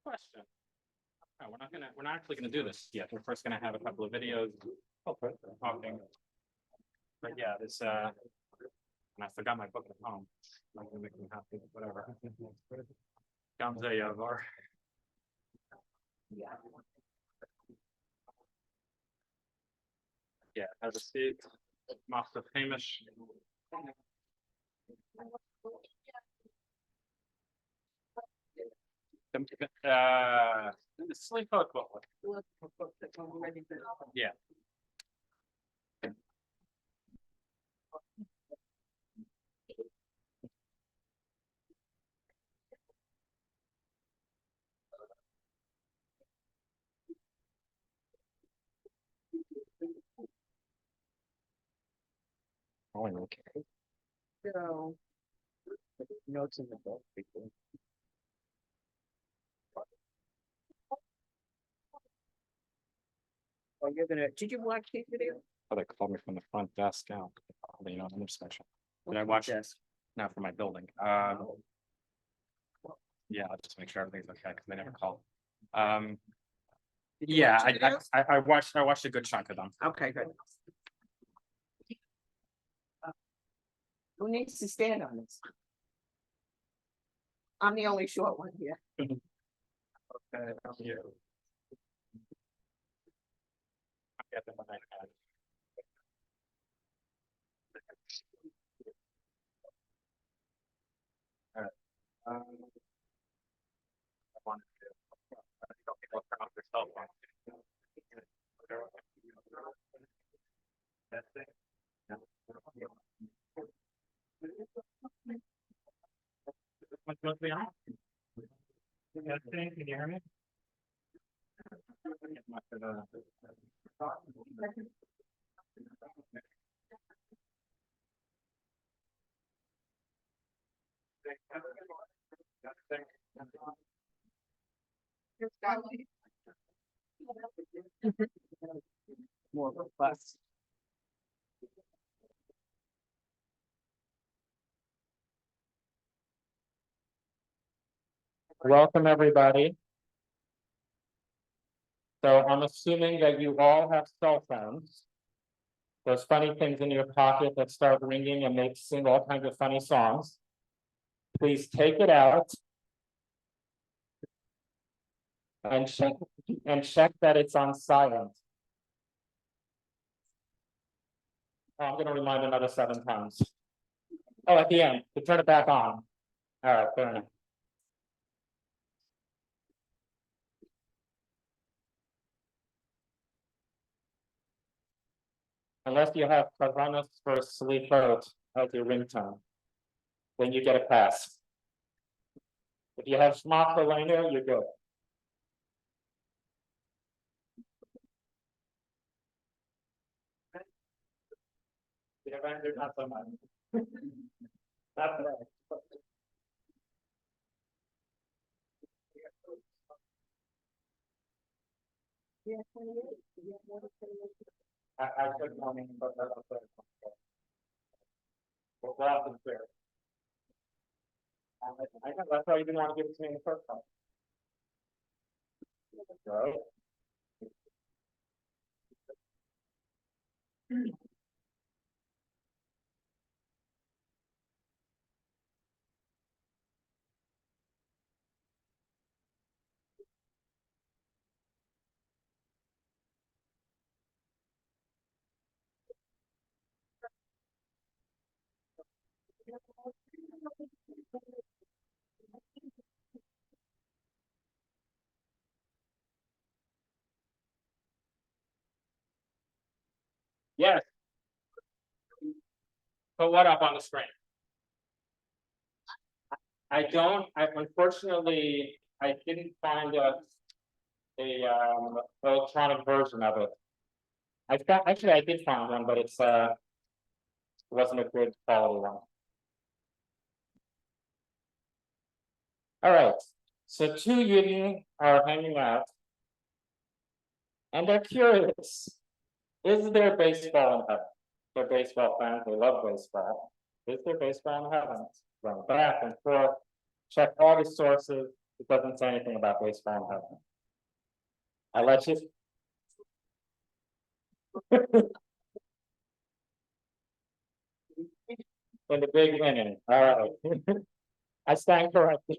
question. No, we're not actually gonna do this yet. We're first gonna have a couple of videos. Talking. But yeah, this, and I forgot my book at home. I'm gonna make them happy, whatever. Gamze Yavar. Yeah, have a seat. Master Hamish. Selichot book. Yeah. Oh, okay. So, Notes in the book, people. oh, you're gonna, did you watch these videos? Oh, they called me from the front desk out. You know, I'm special. Did I watch this? Not for my building. Yeah, I'll just make sure everything's okay because they never called. Did you Yeah, watch the videos? I watched a good chunk of them. Okay, good. Who needs to stand on this? I'm the only short one here. Okay, I'm here. I'll get them when I can. All right. I wanted to. I think people turn off their cell phone. That thing. Must be on. That thing, can you hear me? More robust. Welcome, everybody. So I'm assuming that you all have cell phones. Those funny things in your pocket that start ringing and sing all kinds of funny songs. Please take it out. And check that it's on silent. Oh, I'm gonna remind another 7 times. Oh, at the end, to turn it back on. All right, fair enough. Unless you have Kavanas for Selichot as your ringtone, then you get a pass. If you have Shema Kolenu, you're good. Not so much. Not today. I took morning, but that's a third. We're out of there. I know that's why you didn't want to give it to me in the first place. Right. Yes. Put what up on the screen? I unfortunately, I didn't find a electronic version of it. Actually, I did find one, but it wasn't a good quality one. All right, so 2 Yidden are hanging out, and they're curious. Is there baseball in heaven? They're baseball fans, they love baseball. Is there baseball in heaven? Run back and forth, check all the sources. It doesn't say anything about baseball in heaven. I let you. In the big inning, all right. I stand corrected.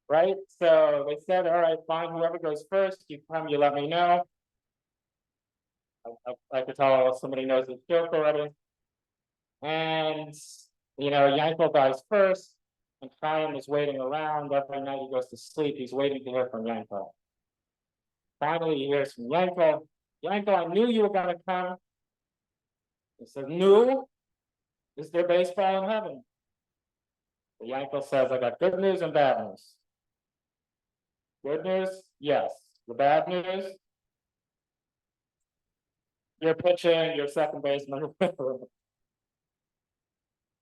Right, so they said, all right, fine, whoever goes first, you come, you let me know. I could tell somebody knows the joke already. And, you know, Yankel dies first, and Chaim is waiting around. Every night he goes to sleep, he's waiting to hear from Yankel. Finally, he hears from Yankel. Yankel, I knew you were gonna come. He says, "No, is there baseball in heaven?" The Yankel says, "I got good news and bad news. Good news, yes. The bad news, you're pitching, you're second baseman."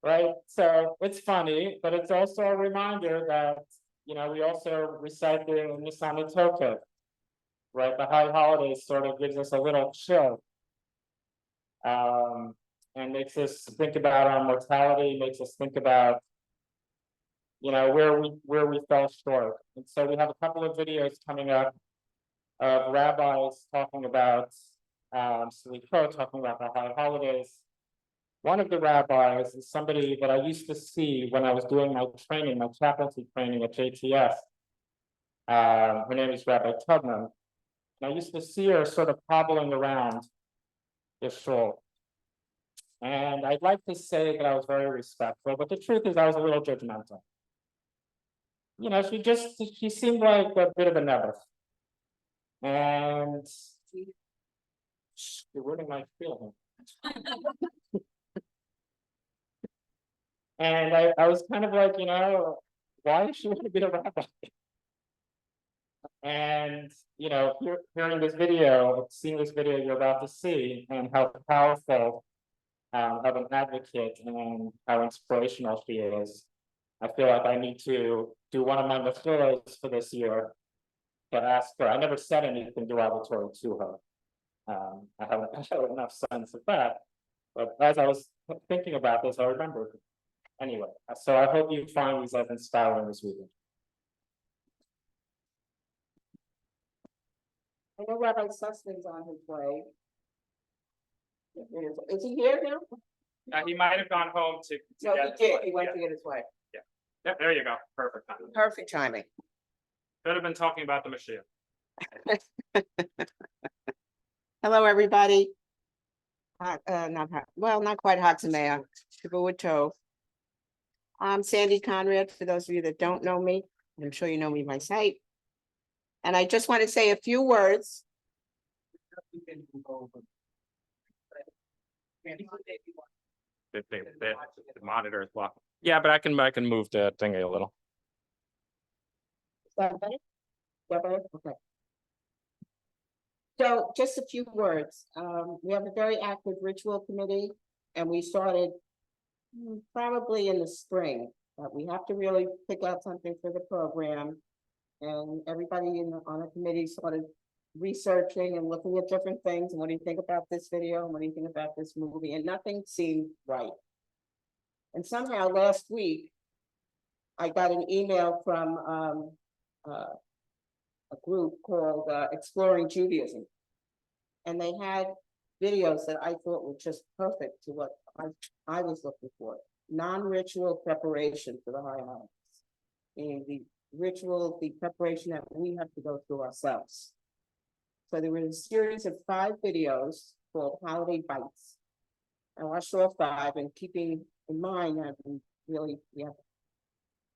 Right? So it's funny, but it's also a reminder that, you know, we also recite the Nissan Toka, right? The high holidays sort of gives us a little chill. And makes us think about our mortality, makes us think about, you know, where we fell short. And so we have a couple of videos coming up of rabbis talking about Selichot, talking about the high holidays. One of the rabbis is somebody that I used to see when I was doing my training, my chaplaincy training at JTS. Her name is Rabbi Tubman. And I used to see her sort of hobbling around Yeshurun. And I'd like to say that I was very respectful, but the truth is I was a little judgmental. You know, she seemed like a bit of a never. And you're ruining my feeling. And I was kind of like, you know, why does she want to be a rabbi? And, you know, hearing this video, seeing this video you're about to see, and how powerful of an advocate and how inspirational she is, I feel like I need to do one of my mechillas for this year to ask her. I never said anything derogatory to her. I haven't shown enough sense of that. But as I was thinking about this, I remembered. Anyway, so I hope you find these as inspiring this weekend. I know Rabbi Sussman's on his way. Is he here now? He might have gone home to. No, get he did. his He went wife. to get his wife. Yeah, there you go. Perfect timing. Perfect timing. Should have been talking about the Mashiach. Hello, everybody. Not quite Hatzimea, Shavuot Tov. I'm Sandy Conrad, for those of you that don't know me. I'm sure you know me by sight. And I just want to say a few words. The monitor is blocked. Yeah, but I can move the thingy a little. Is that better? Is that better? Okay. So just a few words. We have a very active ritual committee, and we started probably in the spring. But we have to really pick out something for the program. And everybody on the committee started researching and looking at different things. And what do you think about this video? And what do you think about this movie? And nothing seemed right. And somehow last week, I got an email from a group called Exploring Judaism. And they had videos that I thought were just perfect to what I was looking for. Non-ritual preparation for the high holidays. And the ritual, the preparation that we have to go through ourselves. So there was a series of 5 videos called Holiday Bites. I watched all 5, and keeping in mind that we have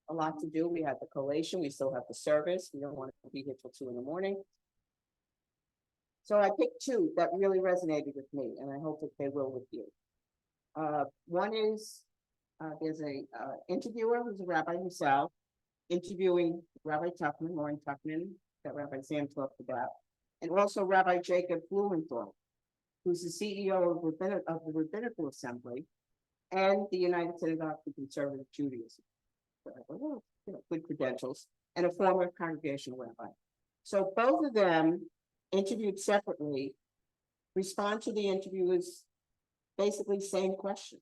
a lot to do. We have the collation, we still have the service. We don't want to be here till 2 in the morning. So I picked 2 that really resonated with me, and I hope that they will with you. One is, there's a interviewer who's a rabbi himself, interviewing Rabbi Tuchman, Lauren Tuchman, that Rabbi Sam talked about, and also Rabbi Jacob Blumenthal, who's the CEO of the Rabbinical Assembly and the United Synagogue for Conservative Judaism. So, you know, good credentials, and a former congregational rabbi. So both of them, interviewed separately, respond to the interviewers basically same questions.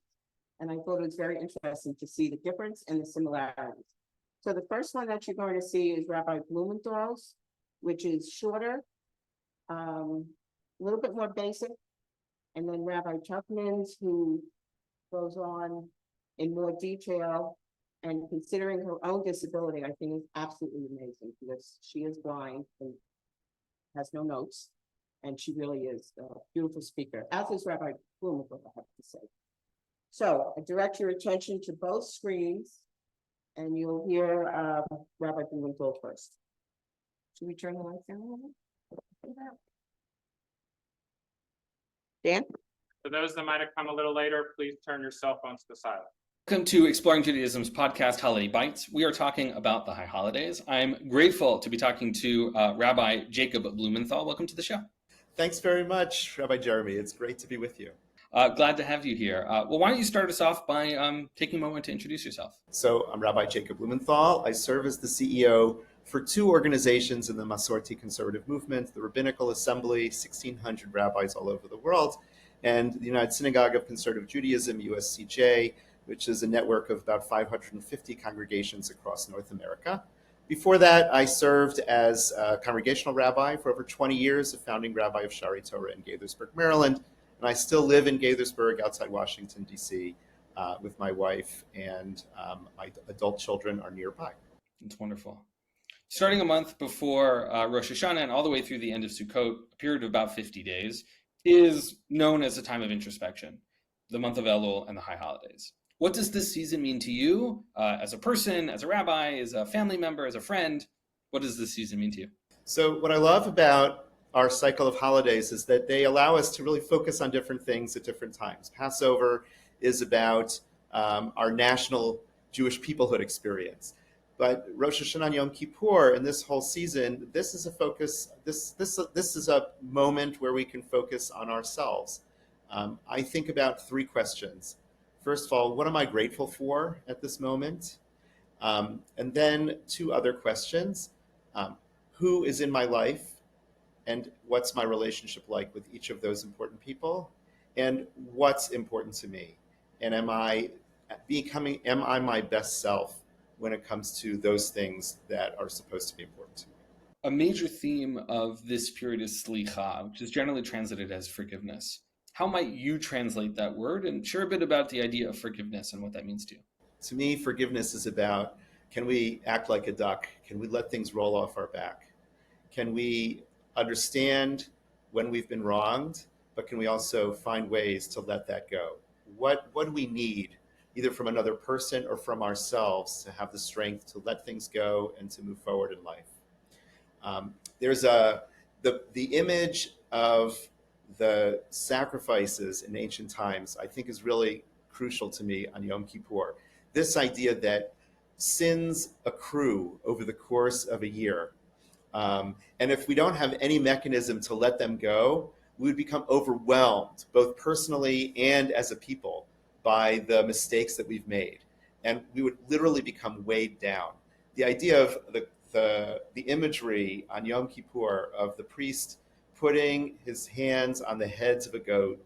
And I thought it was very interesting to see the difference and the similarities. So the first one that you're going to see is Rabbi Blumenthal's, which is shorter, a little bit more basic. And then Rabbi Tuckman's, who goes on in more detail, and considering her own disability, I think is absolutely amazing because she is blind and has no notes. And she really is a beautiful speaker, as is Rabbi Blumenthal, I have to say. So I direct your attention to both screens, and you'll hear Rabbi Blumenthal first. Should we turn the lights down a little bit? Dan? For those that might have come a little later, please turn your cell phones to silent. Welcome to Exploring Judaism's podcast, Holiday Bites. We are talking about the high holidays. I'm grateful to be talking to Rabbi Jacob Blumenthal. Welcome to the show. Thanks very much, Rabbi Jeremy. It's great to be with you. Glad to have you here. Well, why don't you start us off by taking a moment to introduce yourself? So I'm Rabbi Jacob Blumenthal. I serve as the CEO for two organizations in the Masorti conservative movement, the Rabbinical Assembly, 1,600 rabbis all over the world, and the United Synagogue of Conservative Judaism, USCJ, which is a network of about 550 congregations across North America. Before that, I served as a congregational rabbi for over 20 years, a founding rabbi of Shari Torah in Gaithersburg, Maryland, and I still live in Gaithersburg outside Washington, D.C. With my wife, and my adult children are nearby. It's wonderful. Starting a month before Rosh Hashanah and all the way through the end of Sukkot, a period of about 50 days, is known as a time of introspection, the month of Elul and the high holidays. What does this season mean to you as a person, as a rabbi, as a family member, as a friend? What does this season mean to you? So what I love about our cycle of holidays is that they allow us to really focus on different things at different times. Passover is about our national Jewish peoplehood experience. But Rosh Hashanah and Yom Kippur and this whole season, this is a focus, this is a moment where we can focus on ourselves. I think about three questions. First of all, what am I grateful for at this moment? And then two other questions. Who is in my life? And what's my relationship like with each of those important people? And what's important to me? And am I my best self when it comes to those things that are supposed to be important to me? A major theme of this period is Selichot, which is generally translated as forgiveness. How might you translate that word and share a bit about the idea of forgiveness and what that means to you? To me, forgiveness is about, can we act like a duck? Can we let things roll off our back? Can we understand when we've been wronged, but can we also find ways to let that go? What do we need, either from another person or from ourselves, to have the strength to let things go and to move forward in life? There's the image of the sacrifices in ancient times, I think, is really crucial to me on Yom Kippur. This idea that sins accrue over the course of a year. And if we don't have any mechanism to let them go, we would become overwhelmed, both personally and as a people, by the mistakes that we've made. And we would literally become weighed down. The idea of the imagery on Yom Kippur of the priest putting his hands on the heads of a goat,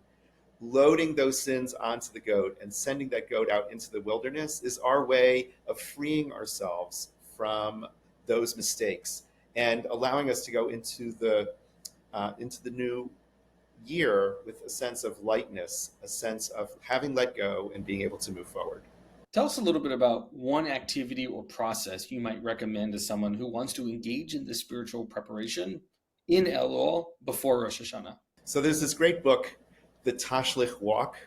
loading those sins onto the goat and sending that goat out into the wilderness is our way of freeing ourselves from those mistakes and allowing us to go into the new year with a sense of lightness, a sense of having let go and being able to move forward. Tell us a little bit about one activity or process you might recommend to someone who wants to engage in this spiritual preparation in Elul before Rosh Hashanah. So there's this great book, The Tashlich Walk.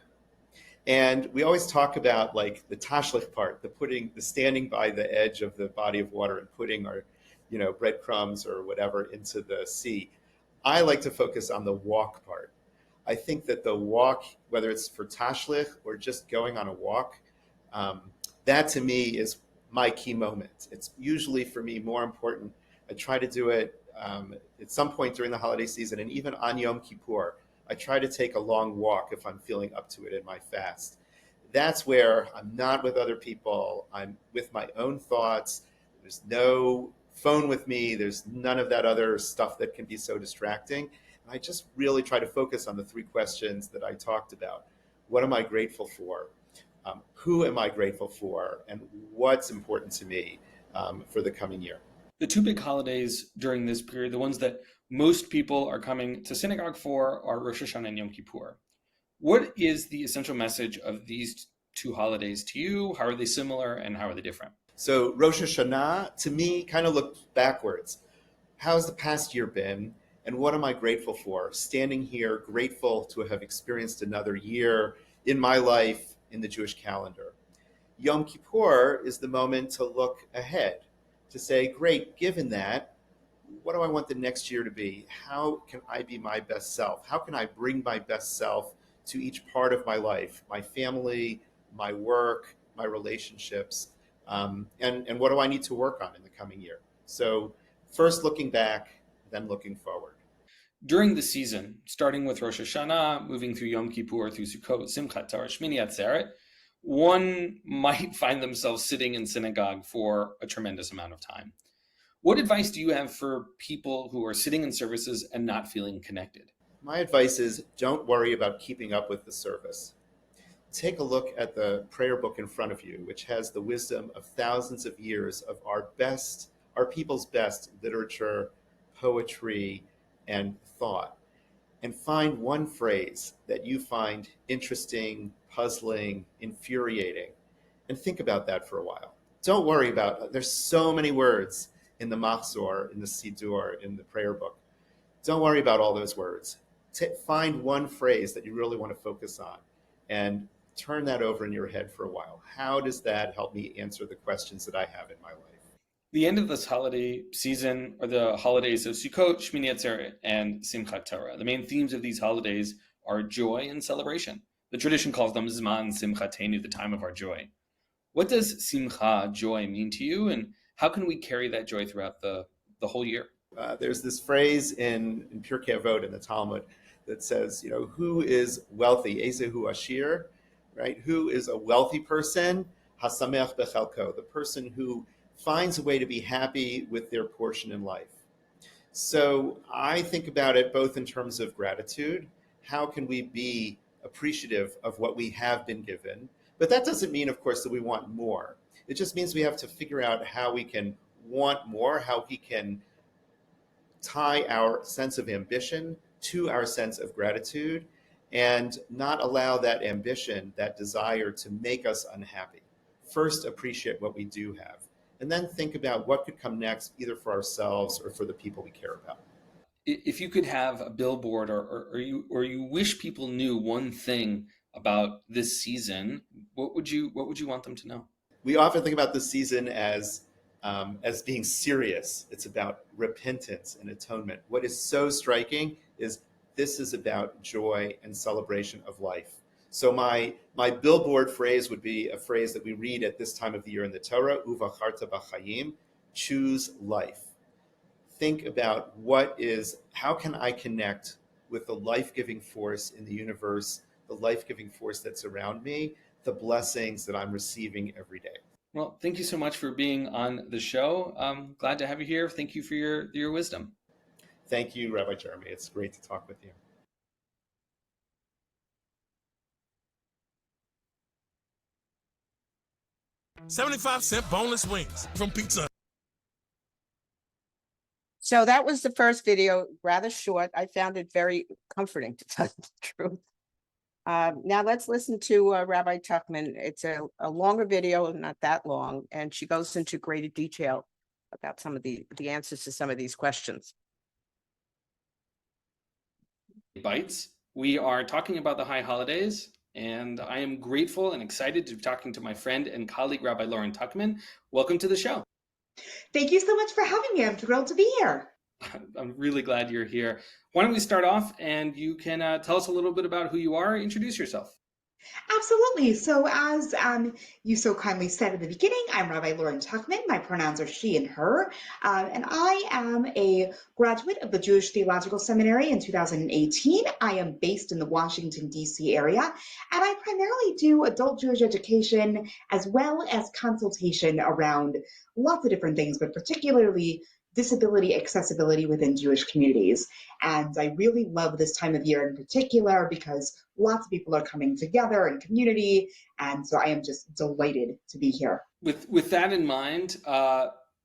And we always talk about like the tashlich part, the standing by the edge of the body of water and putting our, breadcrumbs or whatever into the sea. I like to focus on the walk part. I think that the walk, whether it's for tashlich or just going on a walk, that to me is my key moment. It's usually for me more important. I try to do it at some point during the holiday season, and even on Yom Kippur, I try to take a long walk if I'm feeling up to it in my fast. That's where I'm not with other people. I'm with my own thoughts. There's no phone with me. There's none of that other stuff that can be so distracting. And I just really try to focus on the three questions that I talked about. What am I grateful for? Who am I grateful for? And what's important to me? for the coming year. The two big holidays during this period, the ones that most people are coming to synagogue for, are Rosh Hashanah and Yom Kippur. What is the essential message of these two holidays to you? How are they similar and how are they different? So Rosh Hashanah, to me, kind of looked backwards. How's the past year been? And what am I grateful for? Standing here, grateful to have experienced another year in my life in the Jewish calendar. Yom Kippur is the moment to look ahead, to say, great, given that, what do I want the next year to be? How can I be my best self? How can I bring my best self to each part of my life, my family, my work, my relationships, and what do I need to work on in the coming year? So first looking back, then looking forward. During the season, starting with Rosh Hashanah, moving through Yom Kippur, through Sukkot, Simchat Torah, Shmini Atzeret, one might find themselves sitting in synagogue for a tremendous amount of time. What advice do you have for people who are sitting in services and not feeling connected? My advice is don't worry about keeping up with the service. Take a look at the prayer book in front of you, which has the wisdom of thousands of years of our people's best literature, poetry, and thought. And find one phrase that you find interesting, puzzling, infuriating, and think about that for a while. Don't worry about, there's so many words in the Machzor, in the Siddur, in the prayer book. Don't worry about all those words. Find one phrase that you really want to focus on and turn that over in your head for a while. How does that help me answer the questions that I have in my life? The end of this holiday season are the holidays of Sukkot, Shmini Atzeret, and Simchat Torah. The main themes of these holidays are joy and celebration. The tradition calls them Zman Simchatenu, the time of our joy. What does Simcha, joy, mean to you, and how can we carry that joy throughout the whole year? There's this phrase in Pirkei Avot in the Talmud that says, who is wealthy? Ezehu Ashir, right? Who is a wealthy person? Hasamech bechelko, the person who finds a way to be happy with their portion in life. So I think about it both in terms of gratitude. How can we be appreciative of what we have been given? But that doesn't mean, of course, that we want more. It just means we have to figure out how we can want more, how we can tie our sense of ambition to our sense of gratitude and not allow that ambition, that desire to make us unhappy. First, appreciate what we do have, and then think about what could come next, either for ourselves or for the people we care about. If you could have a billboard or you wish people knew one thing about this season, what would you want them to know? We often think about this season as being serious. It's about repentance and atonement. What is so striking is this is about joy and celebration of life. So my billboard phrase would be a phrase that we read at this time of the year in the Torah, Uvacharta b'chayim, choose life. Think about how can I connect with the life-giving force in the universe, the life-giving force that's around me, the blessings that I'm receiving every day. Well, thank you so much for being on the show. I'm glad to have you here. Thank you for your wisdom. Thank you, Rabbi Jeremy. It's great to talk with you. $0.75 boneless wings from Pizza. So that was the first video, rather short. I found it very comforting, to tell you the truth. Now let's listen to Rabbi Tuchman. It's a longer video, not that long, and she goes into greater detail about some of the answers to some of these questions. Bites. We are talking about the high holidays, and I am grateful and excited to be talking to my friend and colleague, Rabbi Lauren Tuchman. Welcome to the show. Thank you so much for having me. I'm thrilled to be here. I'm really glad you're here. Why don't we start off and you can tell us a little bit about who you are, introduce yourself. Absolutely. So as you so kindly said at the beginning, I'm Rabbi Lauren Tuchman. My pronouns are she and her. And I am a graduate of the Jewish Theological Seminary in 2018. I am based in the Washington, D.C. area, and I primarily do adult Jewish education as well as consultation around lots of different things, but particularly disability accessibility within Jewish communities. And I really love this time of year in particular because lots of people are coming together in community. And so I am just delighted to be here. With that in mind,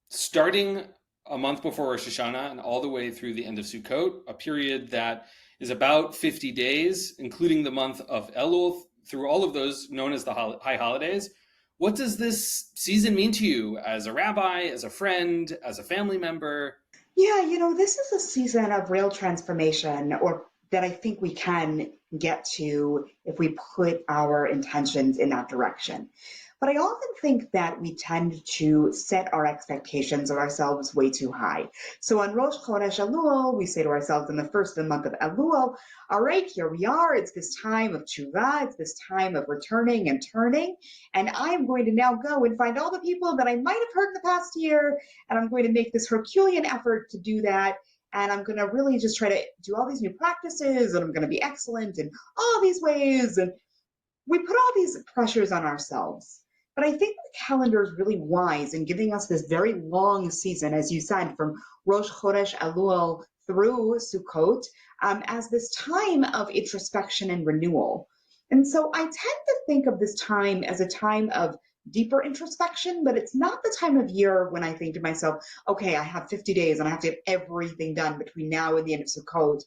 starting a month before Rosh Hashanah and all the way through the end of Sukkot, a period that is about 50 days, including the month of Elul, through all of those known as the high holidays. What does this season mean to you as a rabbi, as a friend, as a family member? Yeah, this is a season of real transformation, or that I think we can get to if we put our intentions in that direction. But I often think that we tend to set our expectations of ourselves way too high. So on Rosh Chodesh Elul, we say to ourselves in the first month of Elul, all right, here we are. It's this time of tshuva. It's this time of returning and turning. And I'm going to now go and find all the people that I might have hurt in the past year. And I'm going to make this Herculean effort to do that. And I'm going to really just try to do all these new practices. And I'm going to be excellent in all these ways. And we put all these pressures on ourselves. But I think the calendar is really wise in giving us this very long season, as you said, from Rosh Chodesh Elul through Sukkot, as this time of introspection and renewal. And so I tend to think of this time as a time of deeper introspection, but it's not the time of year when I think to myself, okay, I have 50 days and I have to get everything done between now and the end of Sukkot.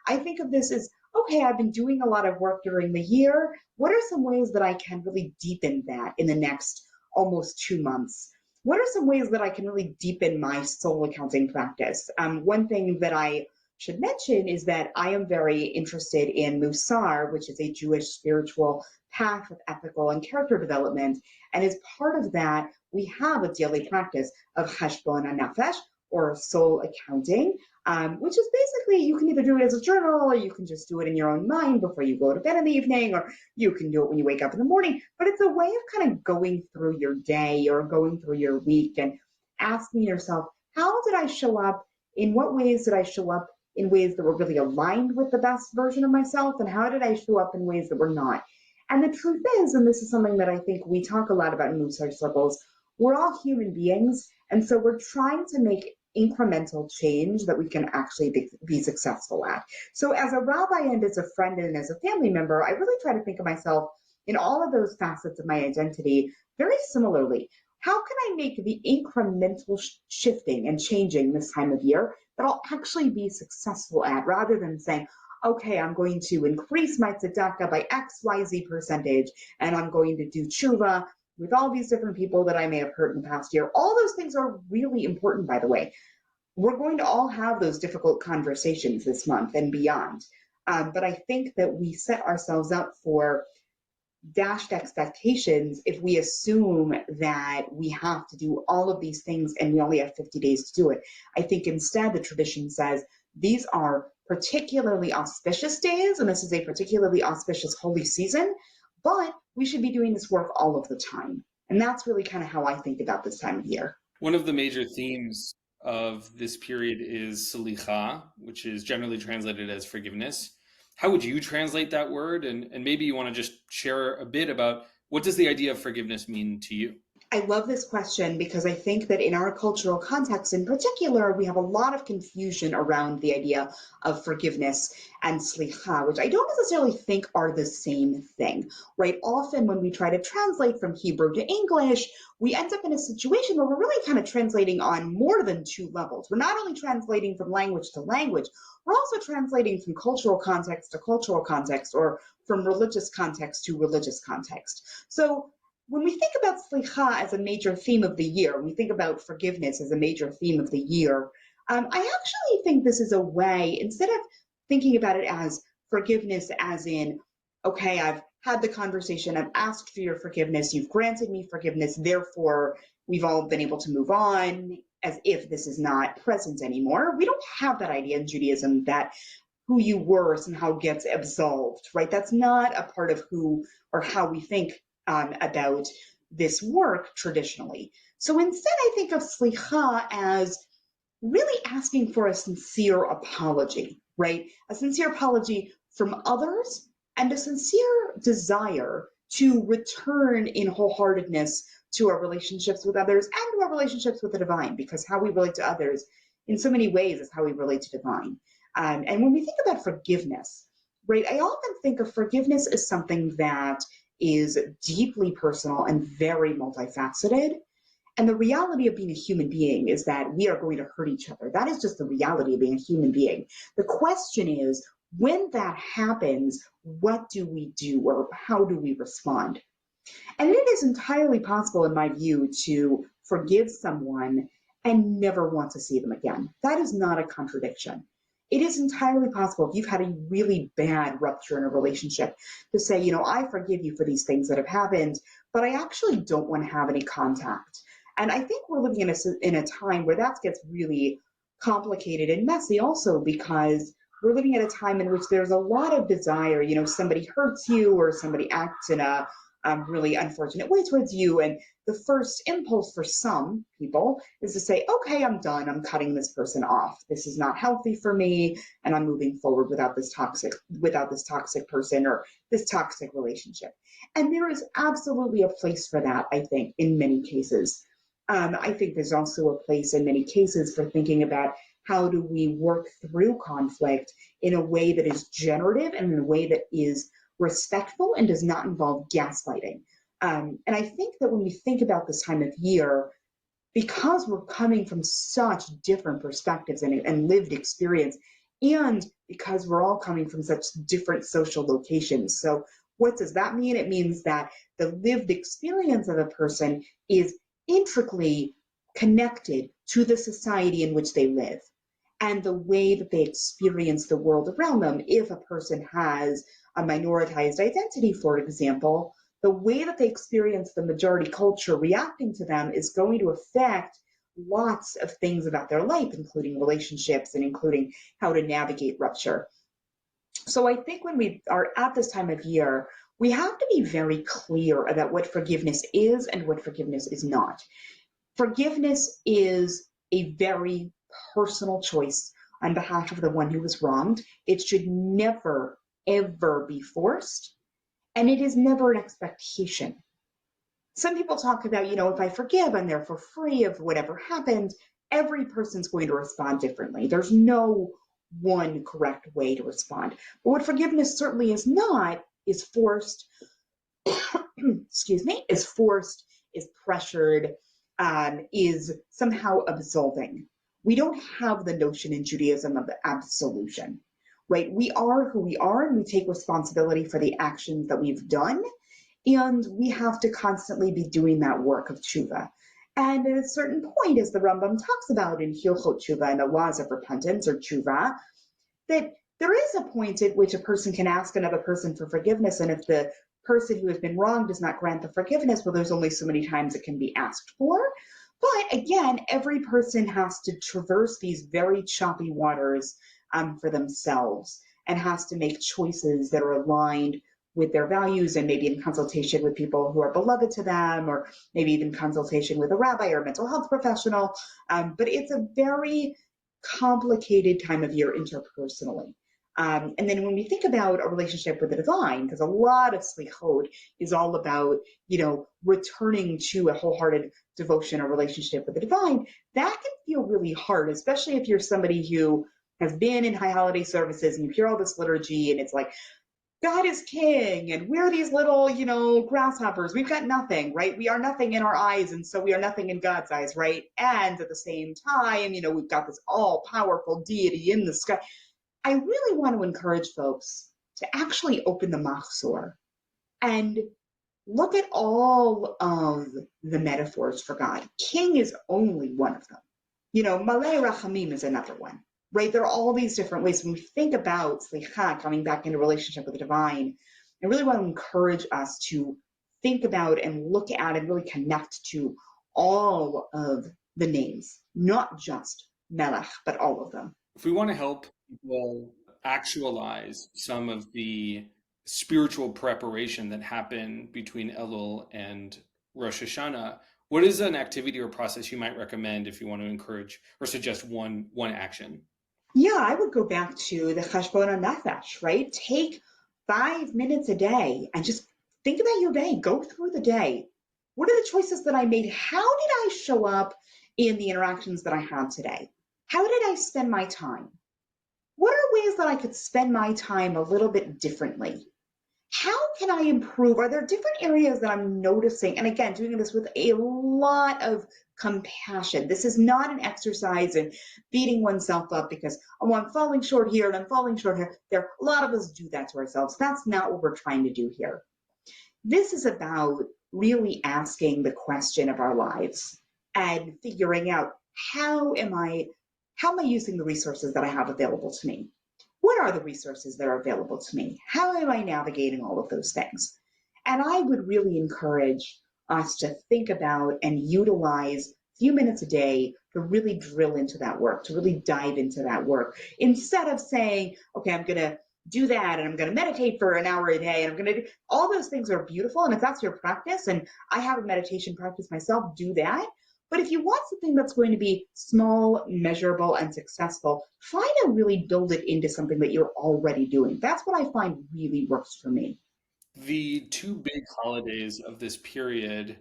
I think of this as, okay, I've been doing a lot of work during the year. What are some ways that I can really deepen that in the next almost 2 months? What are some ways that I can really deepen my soul accounting practice? One thing that I should mention is that I am very interested in Musar, which is a Jewish spiritual path with ethical and character development. And as part of that, we have a daily practice of Cheshbon HaNefesh, or soul accounting, which is basically, you can either do it as a journal, or you can just do it in your own mind before you go to bed in the evening, or you can do it when you wake up in the morning. But it's a way of kind of going through your day or going through your week and asking yourself, how did I show up? In what ways did I show up in ways that were really aligned with the best version of myself? And how did I show up in ways that were not? And the truth is, and this is something that I think we talk a lot about in Musar circles, we're all human beings. And so we're trying to make incremental change that we can actually be successful at. So as a rabbi and as a friend and as a family member, I really try to think of myself in all of those facets of my identity very similarly. How can I make the incremental shifting and changing this time of year that I'll actually be successful at, rather than saying, okay, I'm going to increase my tzedakah by XYZ percentage, and I'm going to do tshuva with all these different people that I may have hurt in the past year. All those things are really important, by the way. We're going to all have those difficult conversations this month and beyond. But I think that we set ourselves up for dashed expectations if we assume that we have to do all of these things and we only have 50 days to do it. I think instead the tradition says these are particularly auspicious days, and this is a particularly auspicious holy season, but we should be doing this work all of the time. And that's really kind of how I think about this time of year. One of the major themes of this period is Selichot, which is generally translated as forgiveness. How would you translate that word? And maybe you want to just share a bit about what does the idea of forgiveness mean to you? I love this question because I think that in our cultural context in particular, we have a lot of confusion around the idea of forgiveness and slicha, which I don't necessarily think are the same thing, right? Often when we try to translate from Hebrew to English, we end up in a situation where we're really kind of translating on more than two levels. We're not only translating from language to language, we're also translating from cultural context to cultural context, or from religious context to religious context. So when we think about slicha as a major theme of the year, when we think about forgiveness as a major theme of the year, I actually think this is a way, instead of thinking about it as forgiveness as in, okay, I've had the conversation, I've asked for your forgiveness, you've granted me forgiveness, therefore we've all been able to move on, as if this is not present anymore. We don't have that idea in Judaism that who you were somehow gets absolved, right? That's not a part of who or how we think about this work traditionally. So instead, I think of slicha as really asking for a sincere apology, right? A sincere apology from others and a sincere desire to return in wholeheartedness to our relationships with others and to our relationships with the divine, because how we relate to others in so many ways is how we relate to divine. And when we think about forgiveness, right, I often think of forgiveness as something that is deeply personal and very multifaceted. And the reality of being a human being is that we are going to hurt each other. That is just the reality of being a human being. The question is, when that happens, what do we do, or how do we respond? And it is entirely possible, in my view, to forgive someone and never want to see them again. That is not a contradiction. It is entirely possible, if you've had a really bad rupture in a relationship, to say, you know, I forgive you for these things that have happened, but I actually don't want to have any contact. And I think we're living in a time where that gets really complicated and messy also, because we're living at a time in which there's a lot of desire. You know, somebody hurts you or somebody acts in a really unfortunate way towards you, and the first impulse for some people is to say, okay, I'm done, I'm cutting this person off, this is not healthy for me, and I'm moving forward without this toxic person or this toxic relationship. And there is absolutely a place for that, I think, in many cases. I think there's also a place in many cases for thinking about how do we work through conflict in a way that is generative and in a way that is respectful and does not involve gaslighting. And I think that when we think about this time of year, because we're coming from such different perspectives and lived experience, and because we're all coming from such different social locations. So what does that mean? It means that the lived experience of a person is intricately connected to the society in which they live and the way that they experience the world around them. If a person has a minoritized identity, for example, the way that they experience the majority culture reacting to them is going to affect lots of things about their life, including relationships and including how to navigate rupture. So I think when we are at this time of year, we have to be very clear about what forgiveness is and what forgiveness is not. Forgiveness is a very personal choice on behalf of the one who was wronged. It should never, ever be forced, and it is never an expectation. Some people talk about, you know, if I forgive, I'm therefore free of whatever happened. Every person's going to respond differently. There's no one correct way to respond. But what forgiveness certainly is not is forced, excuse me, is forced, is pressured, is somehow absolving. We don't have the notion in Judaism of absolution, right? We are who we are, and we take responsibility for the actions that we've done, and we have to constantly be doing that work of tshuva. And at a certain point, as the Rambam talks about in Hilchot Tshuva and the laws of repentance or tshuva, that there is a point at which a person can ask another person for forgiveness, and if the person who has been wronged does not grant the forgiveness, well, there's only so many times it can be asked for. But again, every person has to traverse these very choppy waters for themselves and has to make choices that are aligned with their values, and maybe in consultation with people who are beloved to them, or maybe even consultation with a rabbi or a mental health professional. But it's a very complicated time of year interpersonally. And then when we think about a relationship with the divine, because a lot of Selichot is all about, you know, returning to a wholehearted devotion or relationship with the divine, that can feel really hard, especially if you're somebody who has been in high holiday services and you hear all this liturgy and it's like, God is king, and we're these little, you know, grasshoppers. We've got nothing, right? We are nothing in our eyes, and so we are nothing in God's eyes, right? And at the same time, you know, we've got this all-powerful deity in the sky. I really want to encourage folks to actually open the Machzor and look at all of the metaphors for God. King is only one of them. You know, Malei Rachamim is another one. Right? There are all these different ways. When we think about Slicha, coming back into relationship with the divine, I really want to encourage us to think about and look at and really connect to all of the names, not just Melech, but all of them. If we want to help people actualize some of the spiritual preparation that happened between Elul and Rosh Hashanah, what is an activity or process you might recommend if you want to encourage or suggest one action? Yeah, I would go back to the Cheshbon HaNefesh, right? Take 5 minutes a day and just think about your day. Go through the day. What are the choices that I made? How did I show up in the interactions that I had today? How did I spend my time? What are ways that I could spend my time a little bit differently? how can I improve? Are there different areas that I'm noticing? And again, doing this with a lot of compassion. This is not an exercise in beating oneself up because, oh, I'm falling short here and I'm falling short here. There, a lot of us do that to ourselves. That's not what we're trying to do here. This is about really asking the question of our lives and figuring out how am I using the resources that I have available to me? What are the resources that are available to me? How am I navigating all of those things? And I would really encourage us to think about and utilize a few minutes a day to really drill into that work, to really dive into that work, instead of saying, okay, I'm going to do that and I'm going to meditate for an hour a day and I'm going to do all those things are beautiful. And if that's your practice, and I have a meditation practice myself, do that. But if you want something that's going to be small, measurable, and successful, try to really build it into something that you're already doing. That's what I find really works for me. The two big holidays of this period,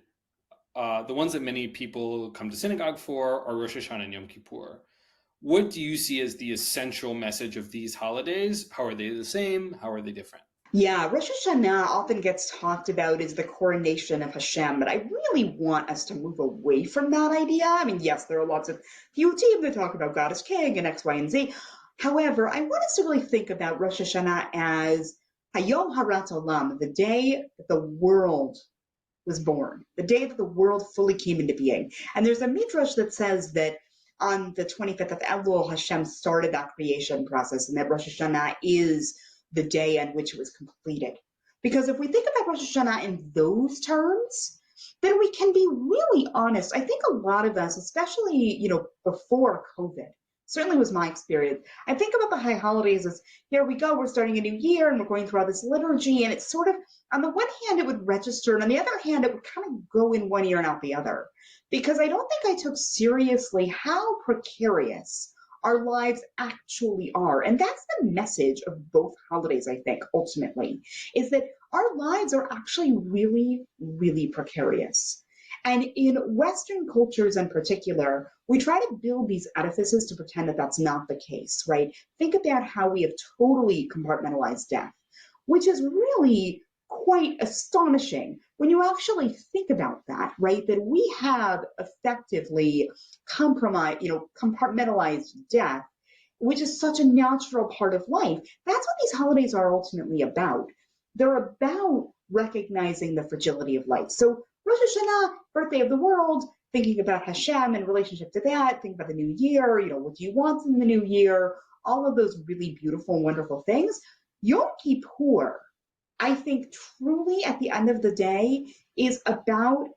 the ones that many people come to synagogue for, are Rosh Hashanah and Yom Kippur. What do you see as the essential message of these holidays? How are they the same? How are they different? Yeah, Rosh Hashanah often gets talked about as the coronation of Hashem, but I really want us to move away from that idea. I mean, yes, there are lots of piyutim that talk about God as king and X, Y, and Z. However, I want us to really think about Rosh Hashanah as Hayom Harat Olam, the day that the world was born, the day that the world fully came into being. And there's a midrash that says that on the 25th of Elul, Hashem started that creation process, and that Rosh Hashanah is the day on which it was completed. Because if we think about Rosh Hashanah in those terms, then we can be really honest. I think a lot of us, especially, before COVID, certainly was my experience. I think about the high holidays as, here we go, we're starting a new year and we're going through all this liturgy, and it's sort of, on the one hand, it would register, and on the other hand, it would kind of go in one ear and out the other. Because I don't think I took seriously how precarious our lives actually are. And that's the message of both holidays, I think, ultimately, is that our lives are actually really, really precarious. And in Western cultures in particular, we try to build these edifices to pretend that that's not the case, right? Think about how we have totally compartmentalized death, which is really quite astonishing when you actually think about that, right? That we have effectively compartmentalized death, which is such a natural part of life. That's what these holidays are ultimately about. They're about recognizing the fragility of life. So Rosh Hashanah, birthday of the world, thinking about Hashem in relationship to that, think about the new year, what do you want in the new year? All of those really beautiful and wonderful things. Yom Kippur, I think truly at the end of the day, is about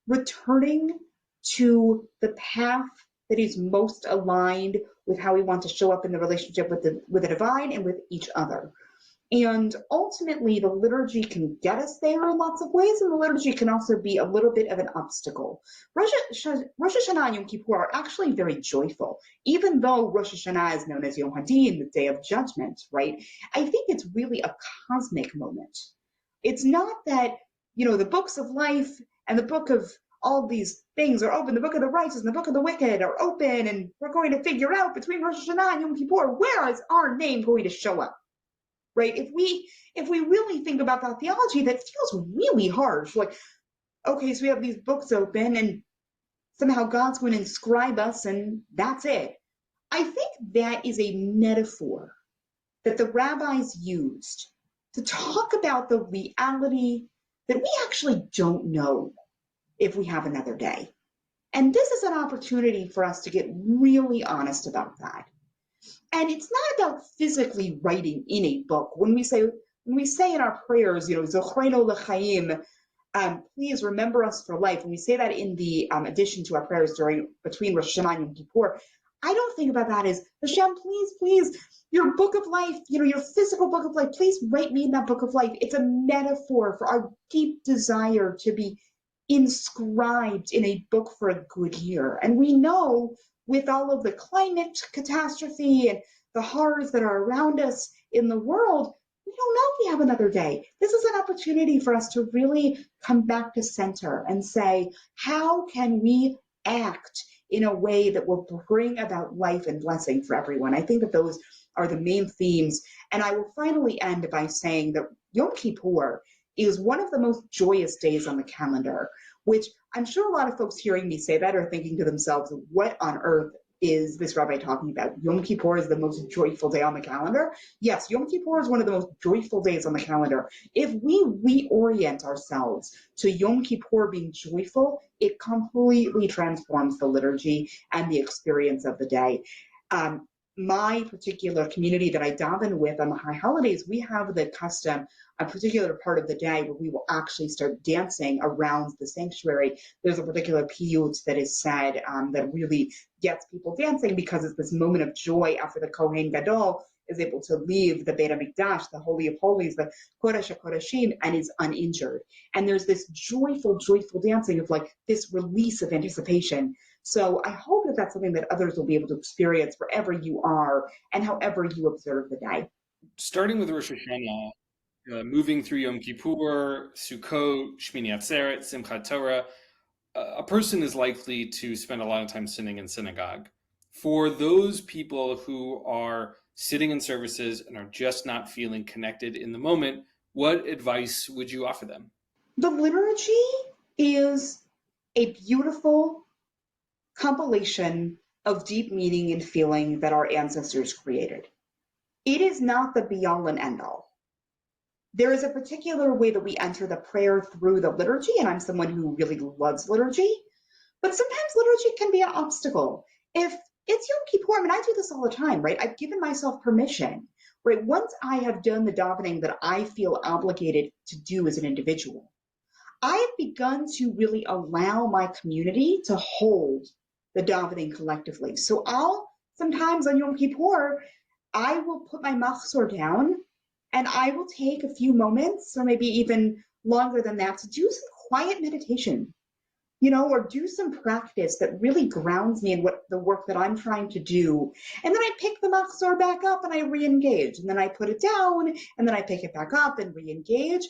returning to the path that is most aligned with how we want to show up in the relationship with the divine and with each other. And ultimately, the liturgy can get us there in lots of ways, and the liturgy can also be a little bit of an obstacle. Rosh Hashanah and Yom Kippur are actually very joyful, even though Rosh Hashanah is known as Yom Hadin, the Day of Judgment, right? I think it's really a cosmic moment. It's not that, the books of life and the book of all these things are open, the book of the righteous and the book of the wicked are open, and we're going to figure out between Rosh Hashanah and Yom Kippur, where is our name going to show up? Right? If we really think about that theology, that feels really harsh. Like, okay, so we have these books open and somehow God's going to inscribe us and that's it. I think that is a metaphor that the rabbis used to talk about the reality that we actually don't know if we have another day. And this is an opportunity for us to get really honest about that. And it's not about physically writing in a book. When we say in our prayers, Zochreinu l'chaim, please remember us for life. When we say that in the addition to our prayers between Rosh Hashanah and Yom Kippur, I don't think about that as, Hashem, please, your book of life, your physical book of life, please write me in that book of life. It's a metaphor for our deep desire to be inscribed in a book for a good year. And we know, with all of the climate catastrophe and the horrors that are around us in the world, we don't know if we have another day. This is an opportunity for us to really come back to center and say, how can we act in a way that will bring about life and blessing for everyone? I think that those are the main themes. And I will finally end by saying that Yom Kippur is one of the most joyous days on the calendar, which I'm sure a lot of folks hearing me say that are thinking to themselves, what on earth is this rabbi talking about? Yom Kippur is the most joyful day on the calendar. Yes, Yom Kippur is one of the most joyful days on the calendar. If we reorient ourselves to Yom Kippur being joyful, it completely transforms the liturgy and the experience of the day. My particular community that I daven with on the high holidays, we have the custom, a particular part of the day where we will actually start dancing around the sanctuary. There's a particular piyut that is said that really gets people dancing because it's this moment of joy after the Kohen Gadol is able to leave the Beit HaMikdash, the Holy of Holies, the Kodesh HaKodeshim, and is uninjured. And there's this joyful, joyful dancing of like this release of anticipation. So I hope that that's something that others will be able to experience wherever you are and however you observe the day. Starting with Rosh Hashanah, moving through Yom Kippur, Sukkot, Shmini Atzeret, Simchat Torah, a person is likely to spend a lot of time sitting in synagogue. For those people who are sitting in services and are just not feeling connected in the moment, what advice would you offer them? The liturgy is a beautiful compilation of deep meaning and feeling that our ancestors created. It is not the be-all and end-all. There is a particular way that we enter the prayer through the liturgy, and I'm someone who really loves liturgy, but sometimes liturgy can be an obstacle. If it's Yom Kippur, I mean, I do this all the time, right? I've given myself permission, right? Once I have done the davening that I feel obligated to do as an individual, I've begun to really allow my community to hold the davening collectively. So I'll sometimes on Yom Kippur, I will put my machzor down and I will take a few moments or maybe even longer than that to do some quiet meditation, or do some practice that really grounds me in what the work that I'm trying to do. And then I pick the machzor back up and I re-engage, and then I put it down and then I pick it back up and re-engage.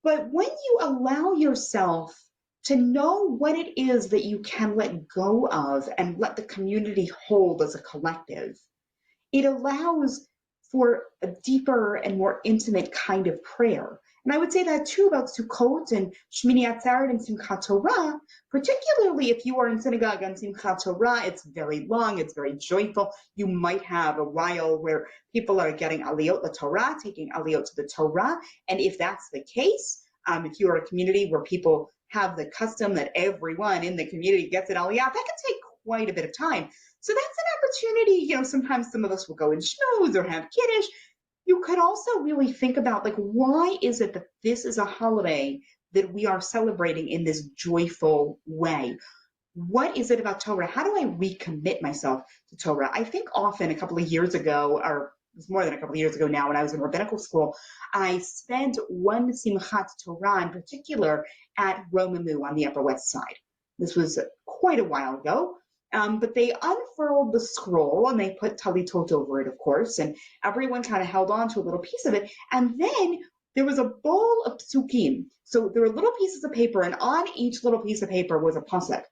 But when you allow yourself to know what it is that you can let go of and let the community hold as a collective, it allows for a deeper and more intimate kind of prayer. And I would say that too about Sukkot and Shmini Atzeret and Simchat Torah, particularly if you are in synagogue on Simchat Torah, it's very long, it's very joyful. You might have a while where people are getting aliyot the Torah, taking aliyot to the Torah. And if that's the case, if you are a community where people have the custom that everyone in the community gets an aliyah, that can take quite a bit of time. So that's an opportunity, sometimes some of us will go in shmooze or have kiddush. You could also really think about, why is it that this is a holiday that we are celebrating in this joyful way? What is it about Torah? How do I recommit myself to Torah? I think often a couple of years ago, or it was more than a couple of years ago now, when I was in rabbinical school, I spent one Simchat Torah in particular at Romemu on the Upper West Side. This was quite a while ago. But they unfurled the scroll and they put talitot over it, of course, and everyone kind of held on to a little piece of it. And then there was a bowl of psukim. So there were little pieces of paper, and on each little piece of paper was a pasuk.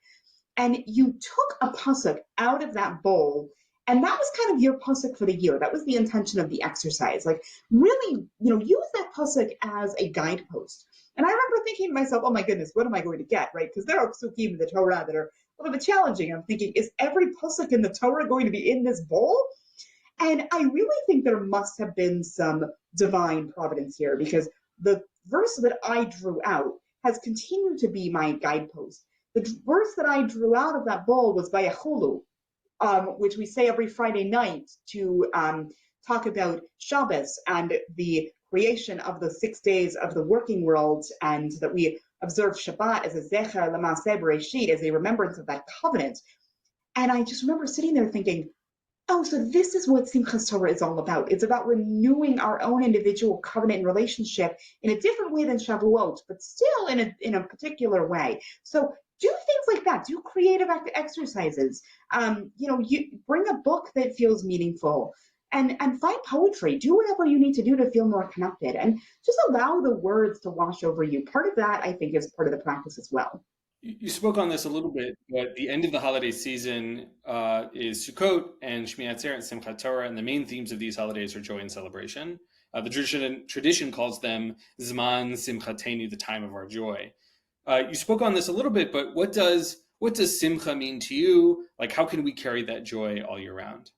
And you took a pasuk out of that bowl, and that was kind of your pasuk for the year. That was the intention of the exercise. Really, use that pasuk as a guidepost. And I remember thinking to myself, oh my goodness, what am I going to get, right? Because there are psukim in the Torah that are a little bit challenging. I'm thinking, is every pasuk in the Torah going to be in this bowl? And I really think there must have been some divine providence here, because the verse that I drew out has continued to be my guidepost. The verse that I drew out of that bowl was Vayacholu, which we say every Friday night to talk about Shabbos and the creation of the 6 days of the working world, and that we observe Shabbat as a zecher l'maaseh bereshit, as a remembrance of that covenant. And I just remember sitting there thinking, oh, so this is what Simchas Torah is all about. It's about renewing our own individual covenant and relationship in a different way than Shavuot, but still in a particular way. So do things like that. Do creative exercises. You bring a book that feels meaningful. And find poetry. Do whatever you need to do to feel more connected, and just allow the words to wash over you. Part of that, I think, is part of the practice as well. You spoke on this a little bit, but the end of the holiday season is Sukkot and Shmini Atzeres and Simchat Torah, and the main themes of these holidays are joy and celebration. The tradition calls them Zman Simchatenu, the time of our joy. You spoke on this a little bit, but what does Simcha mean to you? Like, how can we carry that joy all year round?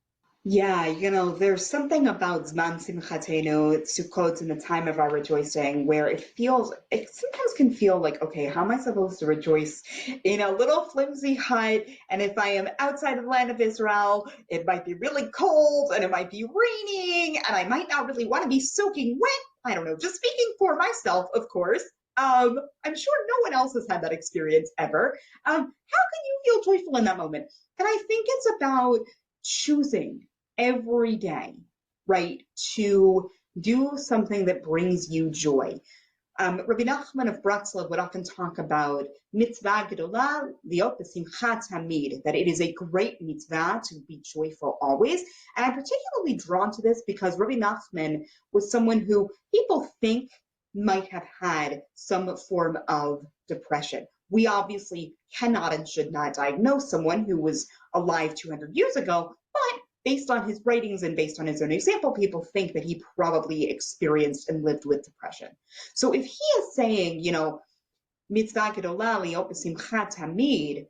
Yeah, there's something about Zman Simchatenu, Sukkot, in the time of our rejoicing, where it sometimes can feel like, okay, how am I supposed to rejoice in a little flimsy hut? And if I am outside of the land of Israel, it might be really cold and it might be raining and I might not really want to be soaking wet. I don't know, just speaking for myself, of course. I'm sure no one else has had that experience ever. How can you feel joyful in that moment? And I think it's about choosing every day, right, to do something that brings you joy. Rabbi Nachman of Bratslav would often talk about mitzvah gedolah liot b'simchat hamid, that it is a great mitzvah to be joyful always. And I'm particularly drawn to this because Rabbi Nachman was someone who people think might have had some form of depression. We obviously cannot and should not diagnose someone who was alive 200 years ago, but based on his writings and based on his own example, people think that he probably experienced and lived with depression. So if he is saying, mitzvah gedolah liot b'simchat hamid,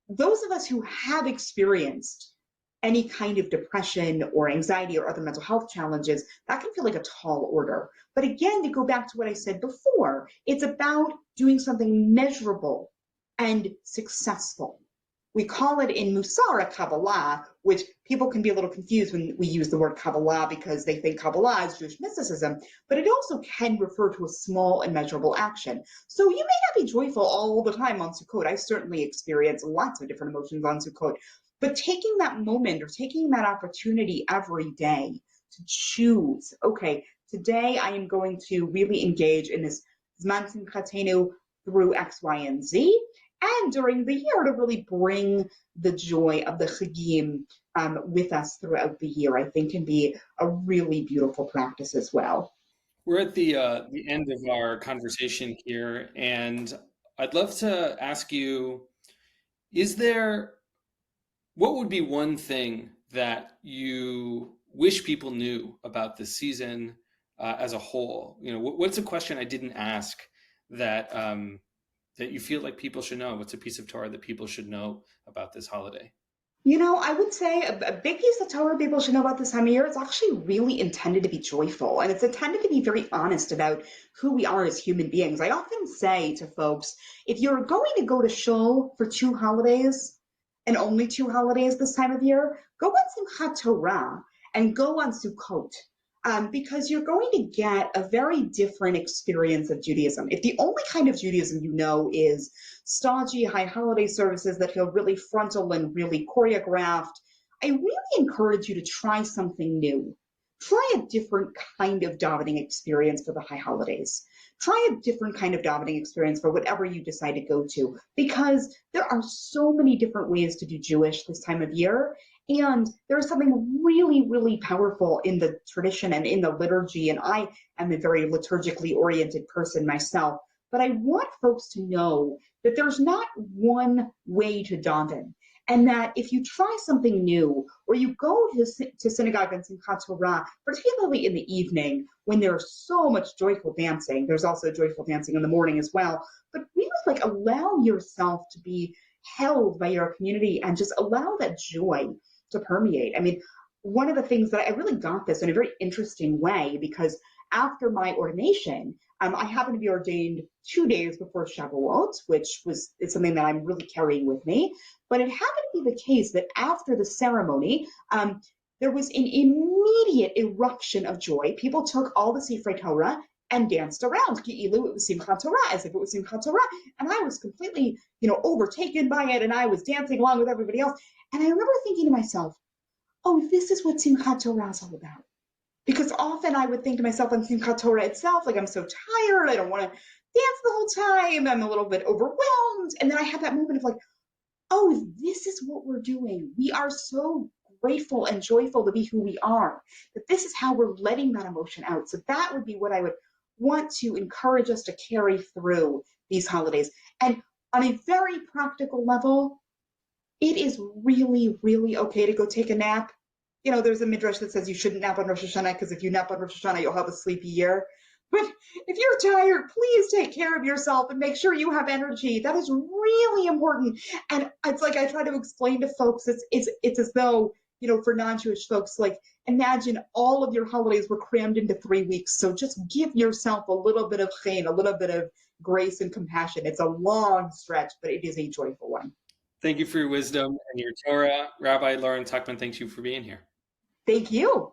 those of us who have experienced any kind of depression or anxiety or other mental health challenges, that can feel like a tall order. But again, to go back to what I said before, it's about doing something measurable and successful. We call it in Musar a Kabbalah, which people can be a little confused when we use the word Kabbalah because they think Kabbalah is Jewish mysticism, but it also can refer to a small and measurable action. So you may not be joyful all the time on Sukkot. I certainly experience lots of different emotions on Sukkot, but taking that moment or taking that opportunity every day to choose, okay, today I am going to really engage in this Zman Simchatenu through X, Y, and Z, and during the year to really bring the joy of the Chagim with us throughout the year, I think can be a really beautiful practice as well. We're at the end of our conversation here, and I'd love to ask you, what would be one thing that you wish people knew about this season as a whole? What's a question I didn't ask that that you feel like people should know? What's a piece of Torah that people should know about this holiday? I would say a big piece of Torah people should know about this time of year is actually really intended to be joyful, and it's intended to be very honest about who we are as human beings. I often say to folks, if you're going to go to shul for 2 holidays, and only 2 holidays this time of year, go on Simchat Torah and go on Sukkot. Because you're going to get a very different experience of Judaism. If the only kind of Judaism you know is stodgy high holiday services that feel really frontal and really choreographed, I really encourage you to try something new. Try a different kind of davening experience for the high holidays. Try a different kind of davening experience for whatever you decide to go to, because there are so many different ways to do Jewish this time of year. And there is something really, really powerful in the tradition and in the liturgy. And I am a very liturgically oriented person myself. But I want folks to know that there's not one way to daven. And that if you try something new, or you go to synagogue and Simchat Torah, particularly in the evening when there's so much joyful dancing, there's also joyful dancing in the morning as well, but really allow yourself to be held by your community and just allow that joy to permeate. I mean, one of the things that I really got this in a very interesting way, because after my ordination, I happened to be ordained 2 days before Shavuot, which is something that I'm really carrying with me. But it happened to be the case that after the ceremony, there was an immediate eruption of joy. People took all the Sifrei Torah and danced around. It was Simchat Torah, as if it was Simchat Torah. And I was completely, overtaken by it, and I was dancing along with everybody else. And I remember thinking to myself, oh, this is what Simchat Torah is all about. Because often I would think to myself on Simchat Torah itself, I'm so tired, I don't want to dance the whole time, I'm a little bit overwhelmed. And then I had that moment of oh, this is what we're doing. We are so grateful and joyful to be who we are, that this is how we're letting that emotion out. So that would be what I would want to encourage us to carry through these holidays. And on a very practical level, it is really, really okay to go take a nap. You know, there's a midrash that says you shouldn't nap on Rosh Hashanah because if you nap on Rosh Hashanah, you'll have a sleepy year. But if you're tired, please take care of yourself and make sure you have energy. That is really important. And it's like I try to explain to folks, it's as though, you know, for non-Jewish folks, like imagine all of your holidays were crammed into 3 weeks. So just give yourself a little bit of chen, a little bit of grace and compassion. It's a long stretch, but it is a joyful one. Thank you for your wisdom and your Torah. Rabbi Lauren Tuckman, thank you for being here. Thank you.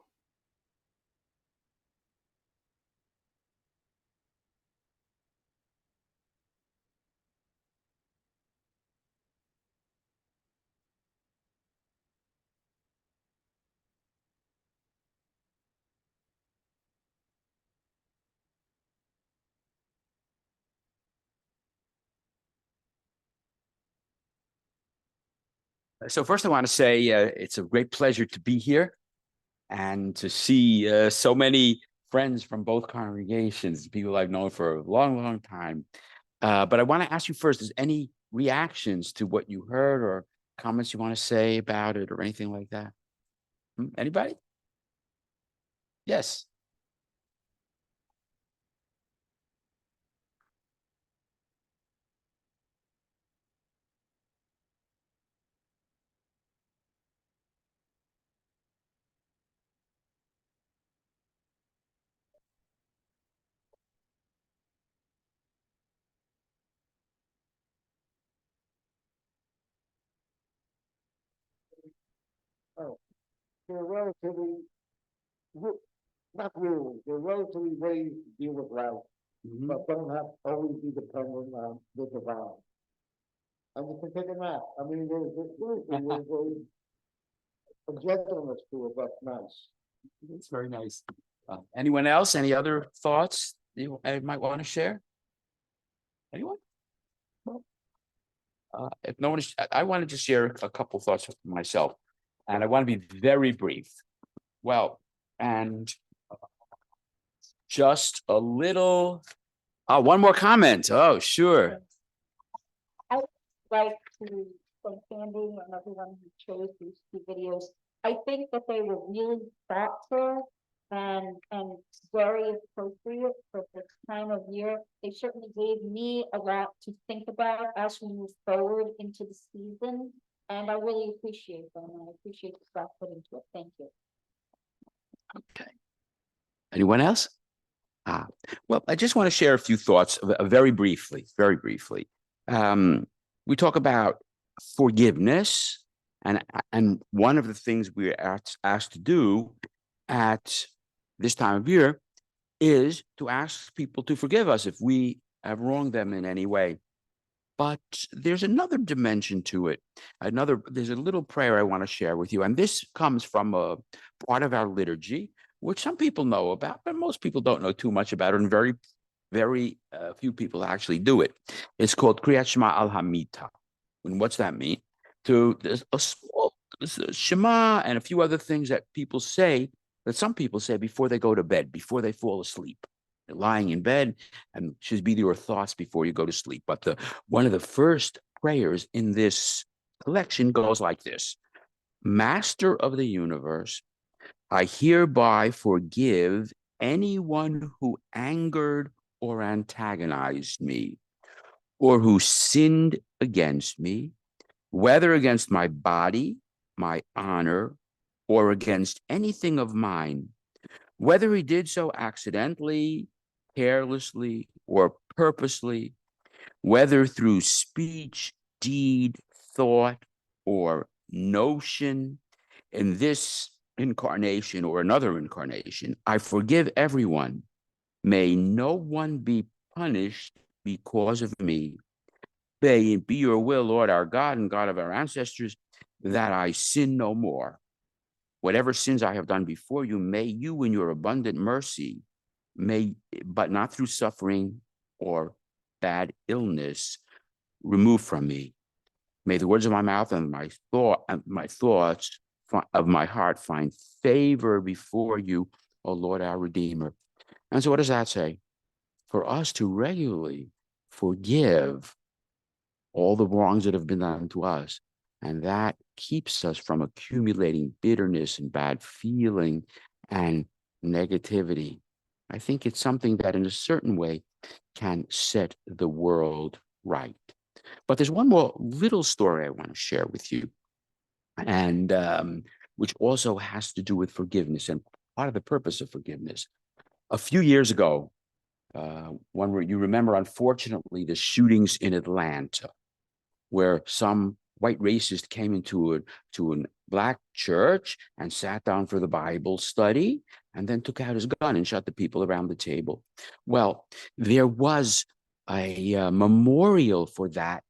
So first I want to say it's a great pleasure to be here and to see so many friends from both congregations, people I've known for a long, long time. But I want to ask you first, is any reactions to what you heard or comments you want to say about it or anything like that? Anybody? Yes. Oh, they're relatively, not really, they're relatively ways to deal with life, but don't have to always be dependent on the divine. And you can take a nap. I mean, there's a gentleness to it that's nice. It's very nice. Anyone else? Any other thoughts you might want to share? Anyone? Well, if no one is, I wanted to share a couple thoughts myself, and I want to be very brief. Well, and just a little. Oh, one more comment. Oh, sure. I would like to thank Andy and everyone who chose these two videos. I think that they were really thoughtful and very appropriate for this time of year. They certainly gave me a lot to think about as we move forward into the season. And I really appreciate them, and I appreciate the thought put into it. Thank you. Okay. Anyone else? Well, I just want to share a few thoughts very briefly, very briefly. We talk about forgiveness, and one of the things we're asked to do at this time of year is to ask people to forgive us if we have wronged them in any way. But there's another dimension to it. There's a little prayer I want to share with you, and this comes from a part of our liturgy, which some people know about, but most people don't know too much about it, and very, very few people actually do it. It's called Kriyat Shema al Hamita. And what's that mean? There's a small Shema and a few other things that people say, that some people say before they go to bed, before they fall asleep. They're lying in bed, and should be your thoughts before you go to sleep. But one of the first prayers in this collection goes like this: Master of the universe, I hereby forgive anyone who angered or antagonized me, or who sinned against me, whether against my body, my honor, or against anything of mine, whether he did so accidentally, carelessly, or purposely, whether through speech, deed, thought, or notion, in this incarnation or another incarnation, I forgive everyone. May no one be punished because of me. May it be your will, Lord our God and God of our ancestors, that I sin no more. Whatever sins I have done before you, may you in your abundant mercy, but not through suffering or bad illness, remove from me. May the words of my mouth and my thoughts of my heart find favor before you, O Lord our Redeemer. And so what does that say? For us to regularly forgive all the wrongs that have been done to us. And that keeps us from accumulating bitterness and bad feeling and negativity. I think it's something that in a certain way can set the world right. But there's one more little story I want to share with you, and which also has to do with forgiveness and part of the purpose of forgiveness. A few years ago, one where you remember, unfortunately, the shootings in Atlanta, where some white racist came into a black church and sat down for the Bible study and then took out his gun and shot the people around the table. Well, there was a memorial for that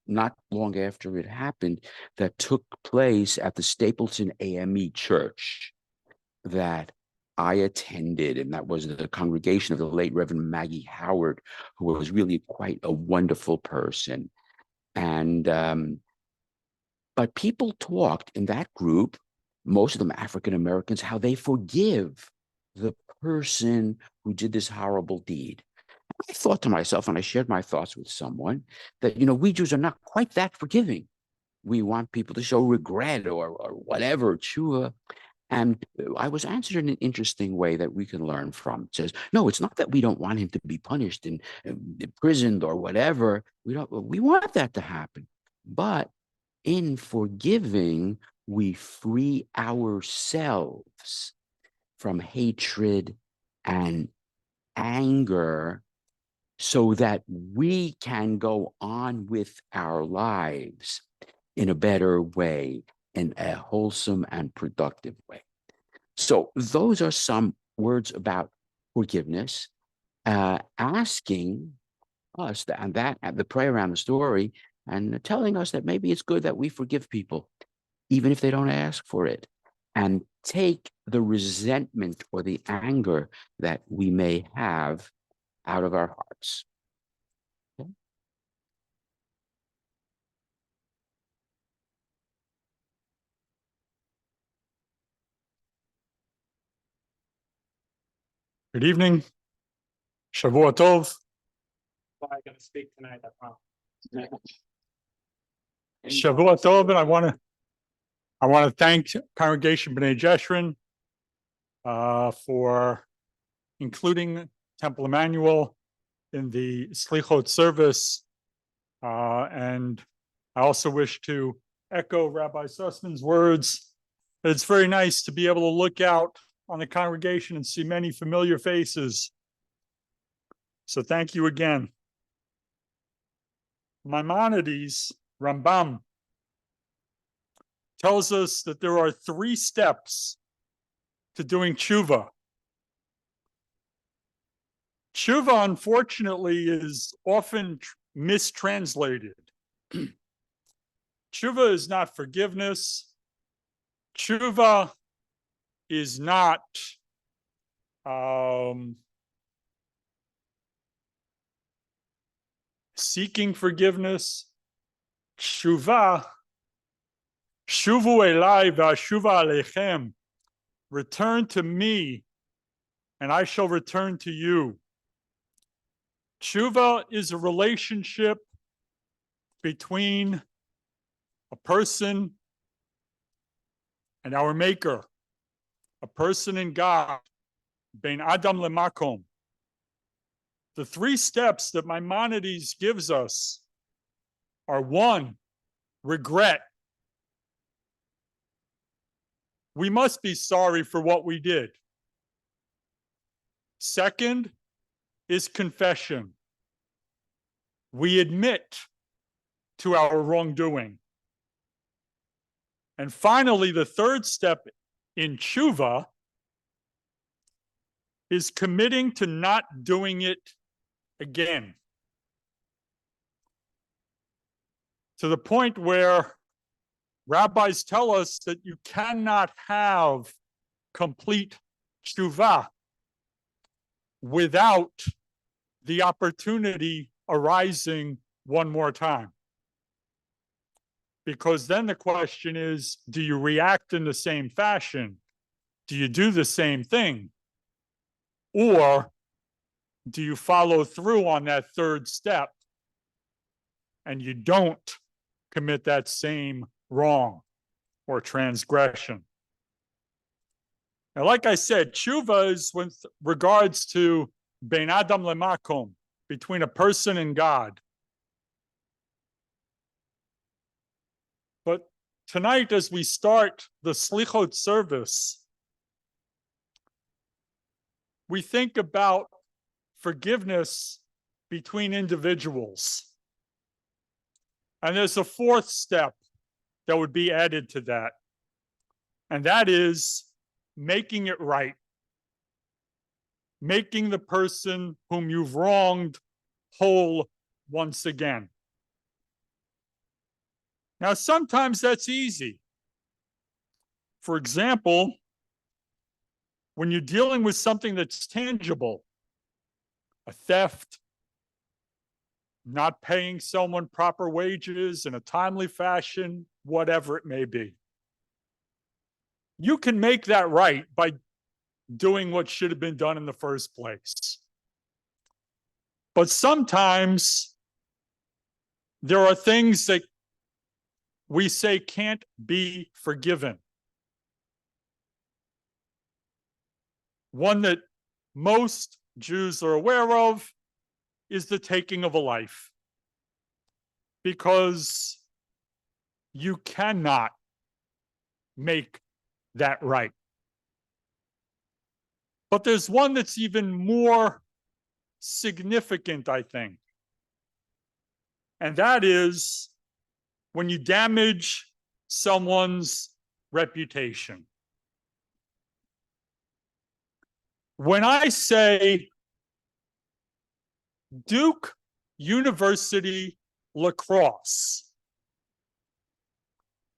not long after it happened that took place at the Stapleton AME Church that I attended, and that was the congregation of the late Reverend Maggie Howard, who was really quite a wonderful person. And but people talked in that group, most of them African Americans, how they forgive the person who did this horrible deed. I thought to myself, and I shared my thoughts with someone, that, we Jews are not quite that forgiving. We want people to show regret or whatever, tshuva. And I was answered in an interesting way that we can learn from. It says, no, it's not that we don't want him to be punished and imprisoned or whatever. We want that to happen. But in forgiving, we free ourselves from hatred and anger so that we can go on with our lives in a better way, in a wholesome and productive way. So those are some words about forgiveness, asking us the prayer around the story, and telling us that maybe it's good that we forgive people, even if they don't ask for it, and take the resentment or the anger that we may have out of our hearts. Okay? Good evening. Shavua Tov. Well, I'm gonna speak tonight, I promise. Shavua Tov, and I want to thank Congregation B'nai Jeshurun for including Temple Emanuel in the Selichot service. And I also wish to echo Rabbi Sussman's words. It's very nice to be able to look out on the congregation and see many familiar faces. So thank you again. Maimonides, Rambam, tells us that there are 3 steps to doing tshuva. Tshuva, unfortunately, is often mistranslated. Tshuva is not forgiveness. Tshuva is not seeking forgiveness. Tshuva, shuvu elai v'ashuva aleichem, return to me, and I shall return to you. Tshuva is a relationship between a person and our Maker, a person and God, ben Adam lemakom. The 3 steps that Maimonides gives us are: 1, regret. We must be sorry for what we did. 2nd is confession. We admit to our wrongdoing. And finally, the 3rd step in tshuva is committing to not doing it again. To the point where rabbis tell us that you cannot have complete tshuva without the opportunity arising one more time. Because then the question is, do you react in the same fashion? Do you do the same thing? Or do you follow through on that 3rd step and you don't commit that same wrong or transgression. Now, like I said, tshuva is with regards to bein adam lemakom, between a person and God. But tonight, as we start the Selichot service, we think about forgiveness between individuals. And there's a fourth step that would be added to that. And that is making it right. Making the person whom you've wronged whole once again. Now, sometimes that's easy. For example, when you're dealing with something that's tangible, a theft, not paying someone proper wages in a timely fashion, whatever it may be. You can make that right by doing what should have been done in the first place. But sometimes there are things that we say can't be forgiven. One that most Jews are aware of is the taking of a life. Because you cannot make that right. But there's one that's even more significant, I think. And that is when you damage someone's reputation. When I say Duke University lacrosse,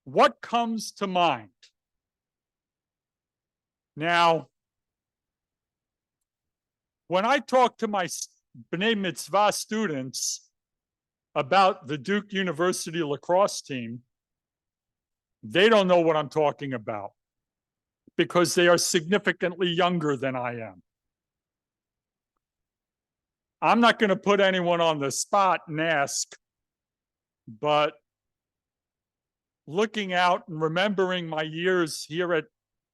what comes to mind? Now, when I talk to my B'nai Mitzvah students about the Duke University lacrosse team, they don't know what I'm talking about because they are significantly younger than I am. I'm not going to put anyone on the spot and ask, but looking out and remembering my years here at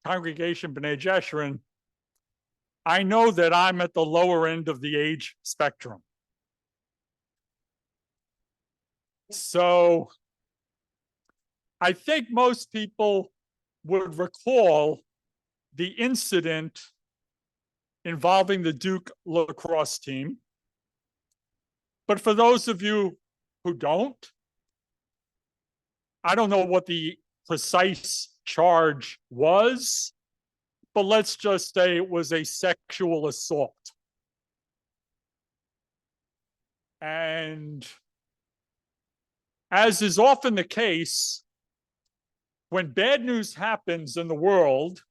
Congregation B'nai Jeshurun, I know that I'm at the lower end of the age spectrum. So I think most people would recall the incident involving the Duke lacrosse team. But for those of you who don't, I don't know what the precise charge was, but let's just say it was a sexual assault. And as is often the case, when bad news happens in the world,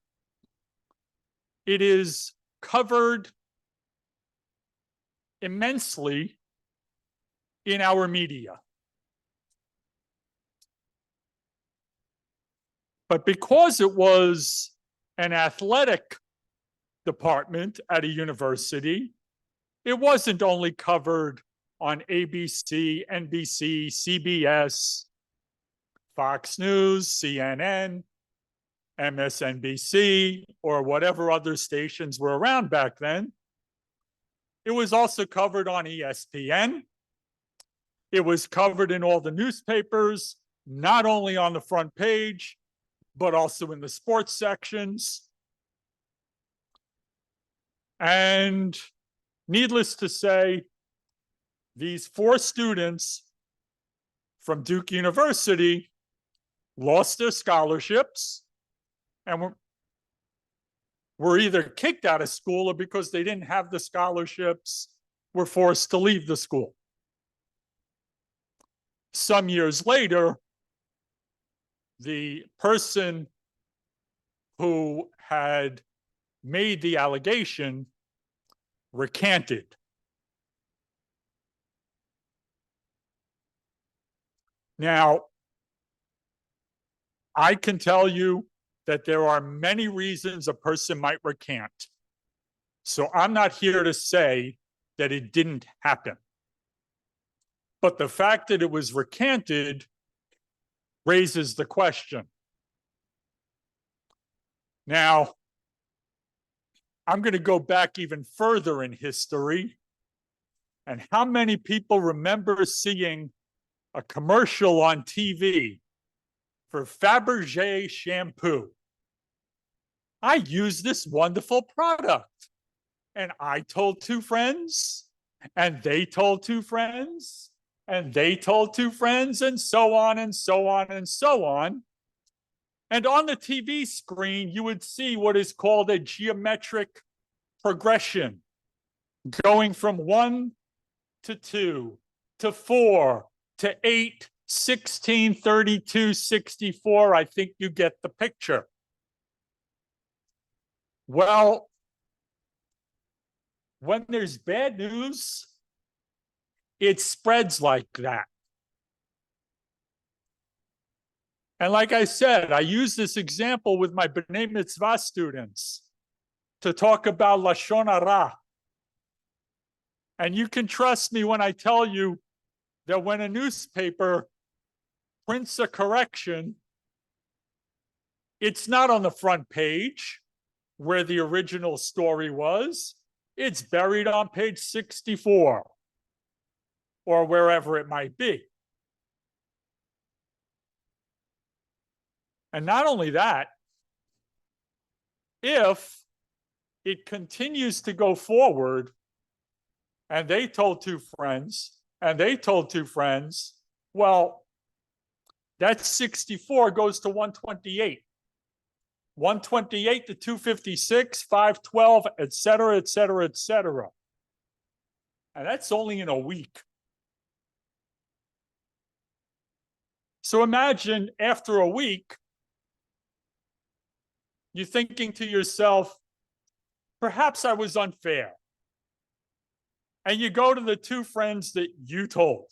it is covered immensely in our media. But because it was an athletic department at a university, it wasn't only covered on ABC, NBC, CBS, Fox News, CNN, MSNBC, or whatever other stations were around back then. It was also covered on ESPN. It was covered in all the newspapers, not only on the front page, but also in the sports sections. And needless to say, these 4 students from Duke University lost their scholarships and were either kicked out of school or because they didn't have the scholarships, were forced to leave the school. Some years later, the person who had made the allegation recanted. Now, I can tell you that there are many reasons a person might recant. So I'm not here to say that it didn't happen. But the fact that it was recanted raises the question. Now, I'm going to go back even further in history. And how many people remember seeing a commercial on TV for Fabergé shampoo? I use this wonderful product. And I told two friends, and they told two friends, and they told two friends, and so on and so on and so on. And on the TV screen, you would see what is called a geometric progression, going from 1 to 2 to 4 to 8, 16, 32, 64. I think you get the picture. Well, when there's bad news, it spreads like that. And like I said, I use this example with my B'nai Mitzvah students to talk about Lashon Hara. And you can trust me when I tell you that when a newspaper prints a correction, it's not on the front page where the original story was. It's buried on page 64 or wherever it might be. And not only that, if it continues to go forward, and they told two friends, and they told two friends, well, that 64 goes to 128. 128 to 256, 512, et cetera, et cetera, et cetera. And that's only in a week. So imagine after a week, you're thinking to yourself, perhaps I was unfair. And you go to the two friends that you told.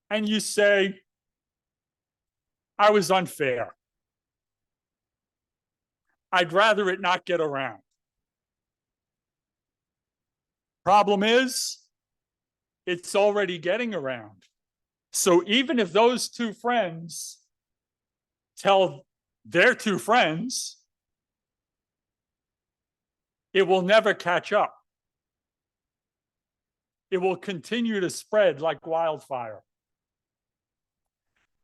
And you say, I was unfair. I'd rather it not get around. Problem is, it's already getting around. So even if those two friends tell their two friends, it will never catch up. It will continue to spread like wildfire.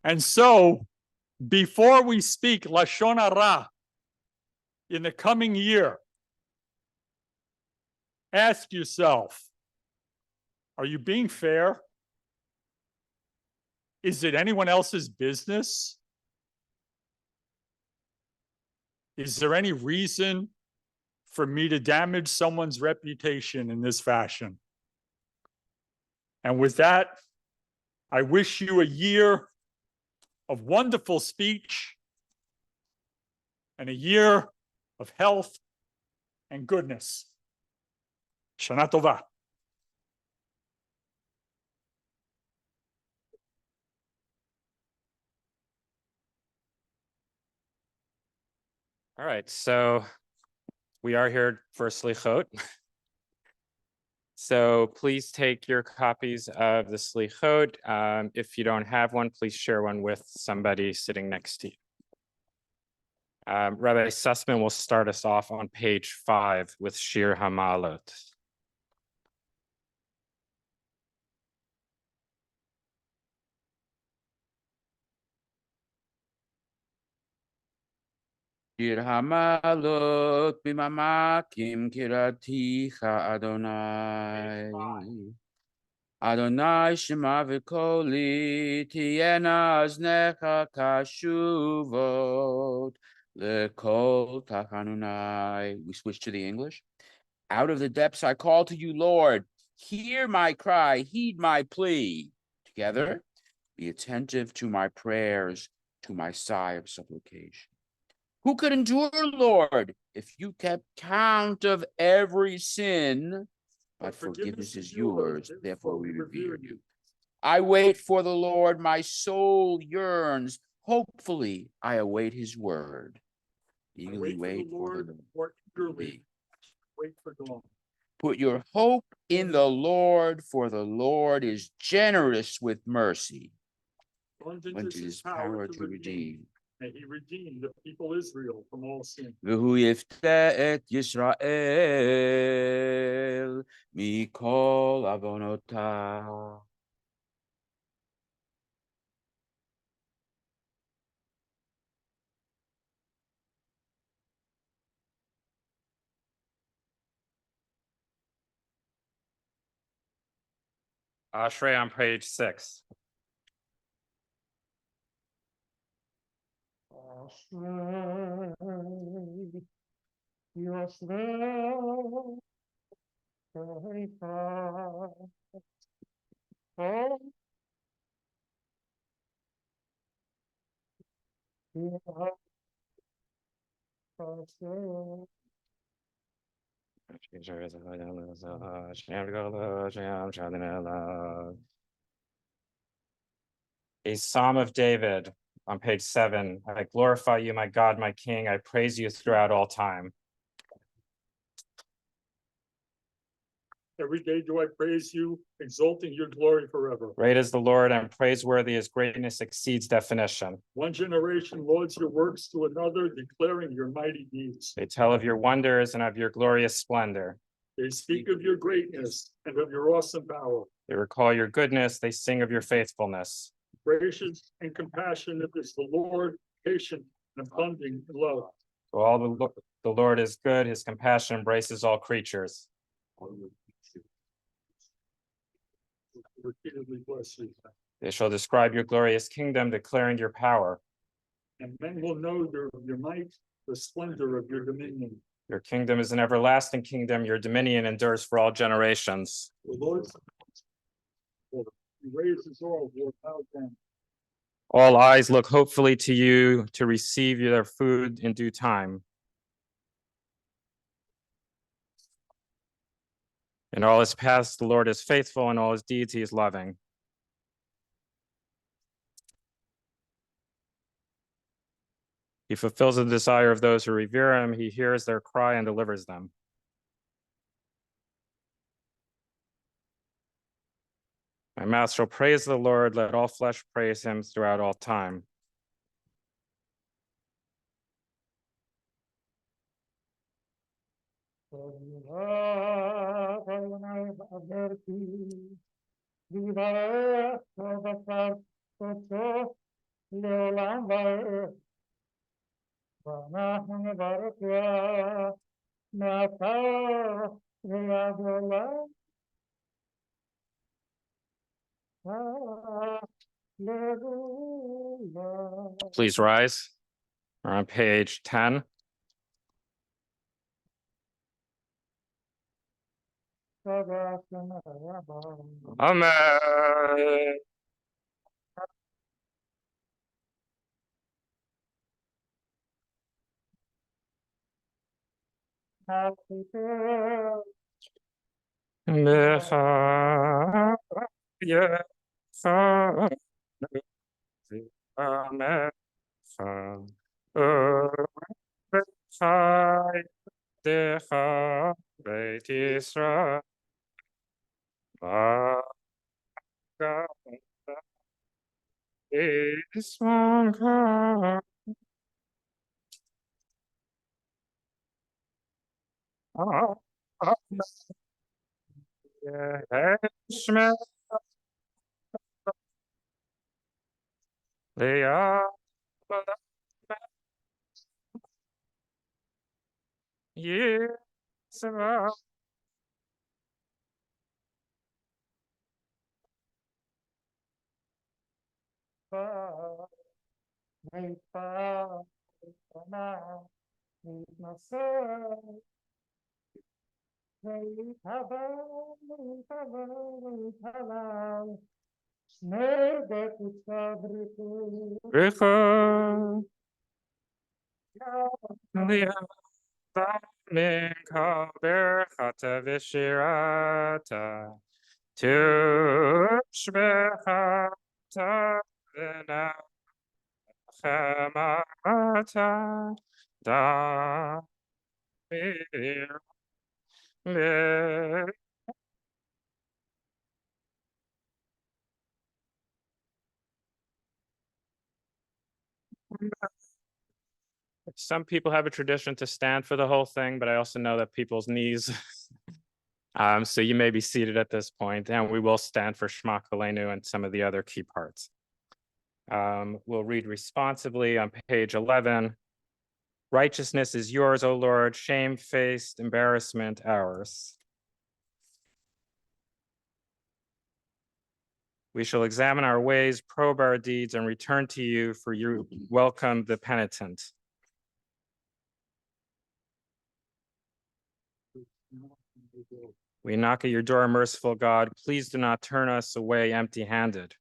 And so, before we speak Lashon Hara in the coming year, ask yourself, are you being fair? Is it anyone else's business? Is there any reason for me to damage someone's reputation in this fashion? And with that, I wish you a year of wonderful speech and a year of health and goodness. Shana Tova. All right, so we are here for Selichot. So please take your copies of the Selichot. If you don't have one, please share one with somebody sitting next to you. Rabbi Sussman will start us off on page 5 with Shir Hamalot. Shir Hamalot b'mamakim kiraticha Adonai. Adonai shema v'koli tiyena aznecha kashuvot lekol tachanunai. We switch to the English. Out of the depths I call to you, Lord. Hear my cry, heed my plea. Together, be attentive to my prayers, to my sigh of supplication. Who could endure, Lord, if you kept count of every sin? But forgiveness is yours, therefore we revere you. I wait for the Lord, my soul yearns. Hopefully, I await his word. Eagerly wait for the Lord. Wait for the Lord. Put your hope in the Lord, for the Lord is generous with mercy. Abundant When is his power to redeem. And he redeemed the people Israel from all sin. והוא יפתה את ישראל מכל עוונותיו. Ashrei on page 6. A Psalm of David on page 7. I glorify you, my God, my King. I praise you throughout all time. Every day do I praise you, exalting your glory forever. Great is the Lord and praiseworthy, his greatness exceeds definition. One generation lauds your works to another, declaring your mighty deeds. They tell of your wonders and of your glorious splendor. They speak of your greatness and of your awesome power. They recall your goodness, they sing of your faithfulness. Gracious and compassionate is the Lord, patient and abounding in love. So all the Lord is good, his compassion embraces all creatures. Repeatedly bless you. They shall describe your glorious kingdom, declaring your power. And men will know your might, the splendor of your dominion. Your kingdom is an everlasting kingdom, your dominion endures for all generations. The Lord raises all who are bowed down. All eyes look hopefully to you to receive their food in due time. In all his paths, the Lord is faithful, and all his deeds he is loving. He fulfills the desire of those who revere him. He hears their cry and delivers them. My mouth shall praise the Lord. Let all flesh praise him throughout all time. Please rise. We're on page 10. Amen. Some people have a tradition to stand for the whole thing, but I also know that people's knees. So you may be seated at this point, and we will stand for Shema Kolenu and some of the other key parts. We'll read responsibly on page 11. Righteousness is yours, O Lord, shame-faced embarrassment ours. We shall examine our ways, probe our deeds, and return to you, for you welcome the penitent. We knock at your door, merciful God. Please do not turn us away empty-handed.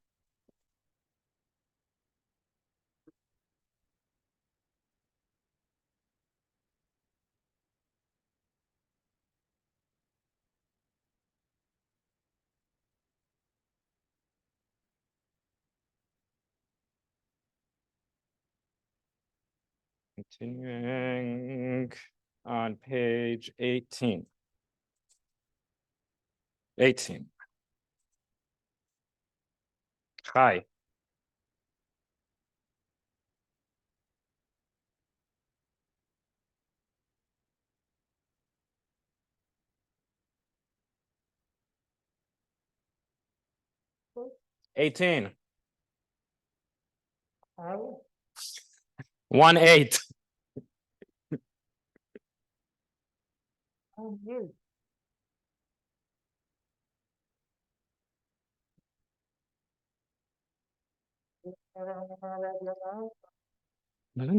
Continuing on page 18. 18. Hi. $18. 1-8. Oh, you. No.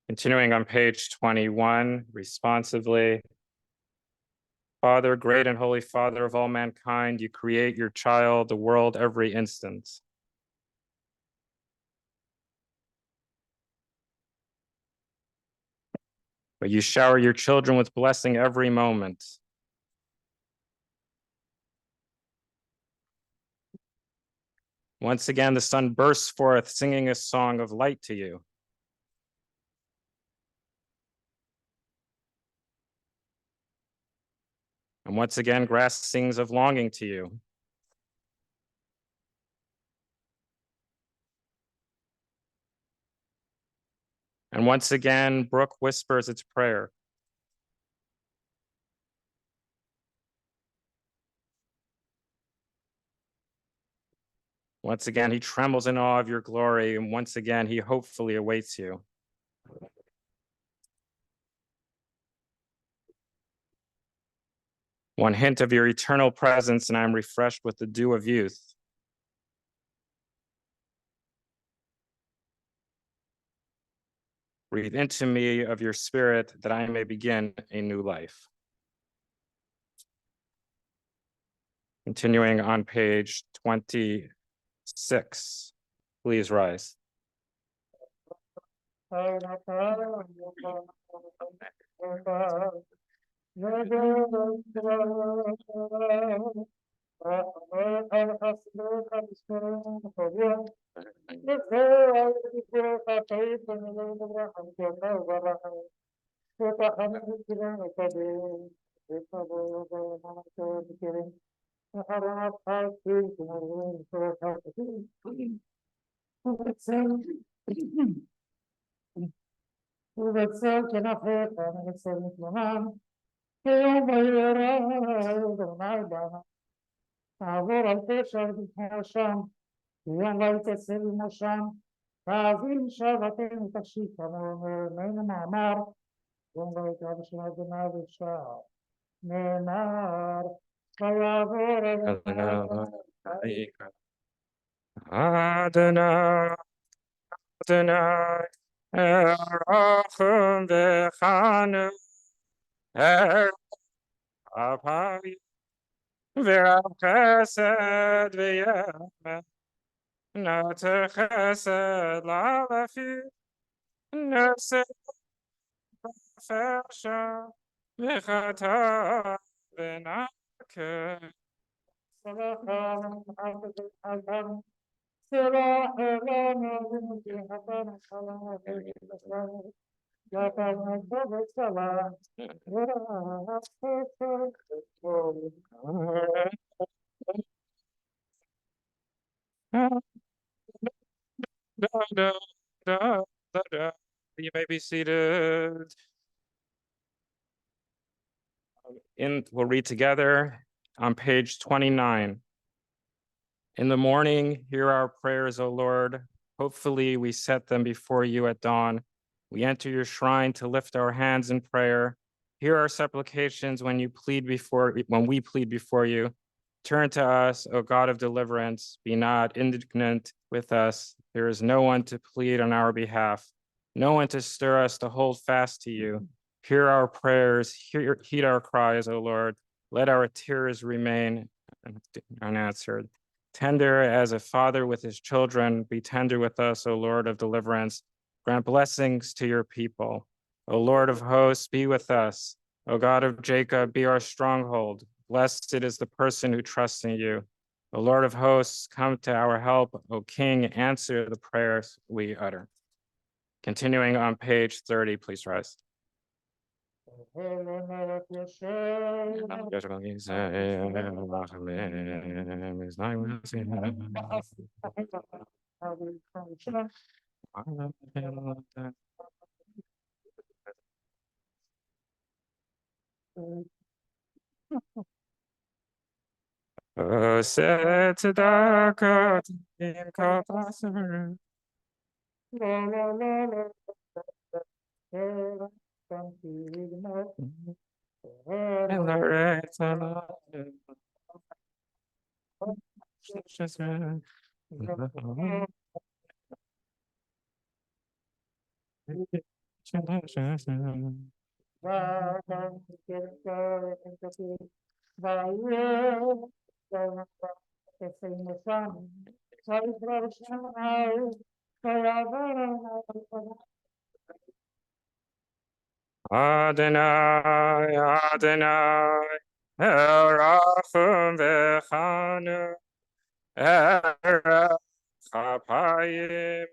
Continuing on page 21, responsively. Father, great and holy Father of all mankind, you create your child, the world, every instant. But you shower your children with blessing every moment. Once again, the sun bursts forth, singing a song of light to you. And once again, grass sings of longing to you. And once again, brook whispers its prayer. Once again, he trembles in awe of your glory, and once again, he hopefully awaits you. One hint of your eternal presence, and I am refreshed with the dew of youth. Breathe into me of your spirit that I may begin a new life. Continuing on page 26, please rise. Adonai, Adonai, Erachim v'chanu, Apai, v'rav chesed v'yemet, nate chesed la'alafi, nase fesha, v'chata v'nake. You may be seated. We'll read together on page 29. In the morning, hear our prayers, O Lord. Hopefully, we set them before you at dawn. We enter your shrine to lift our hands in prayer. Hear our supplications when we plead before you. Turn to us, O God of deliverance. Be not indignant with us. There is no one to plead on our behalf, no one to stir us to hold fast to you. Hear our prayers, heed our cries, O Lord. Let our tears remain unanswered. Tender as a father with his children, be tender with us, O Lord of deliverance. Grant blessings to your people. O Lord of hosts, be with us. O God of Jacob, be our stronghold. Blessed is the person who trusts in you. O Lord of hosts, come to our help. O King, answer the prayers we utter. Continuing on page 30, please rise. Adonai, Adonai, Erachim v'chanu, Erech chapayim,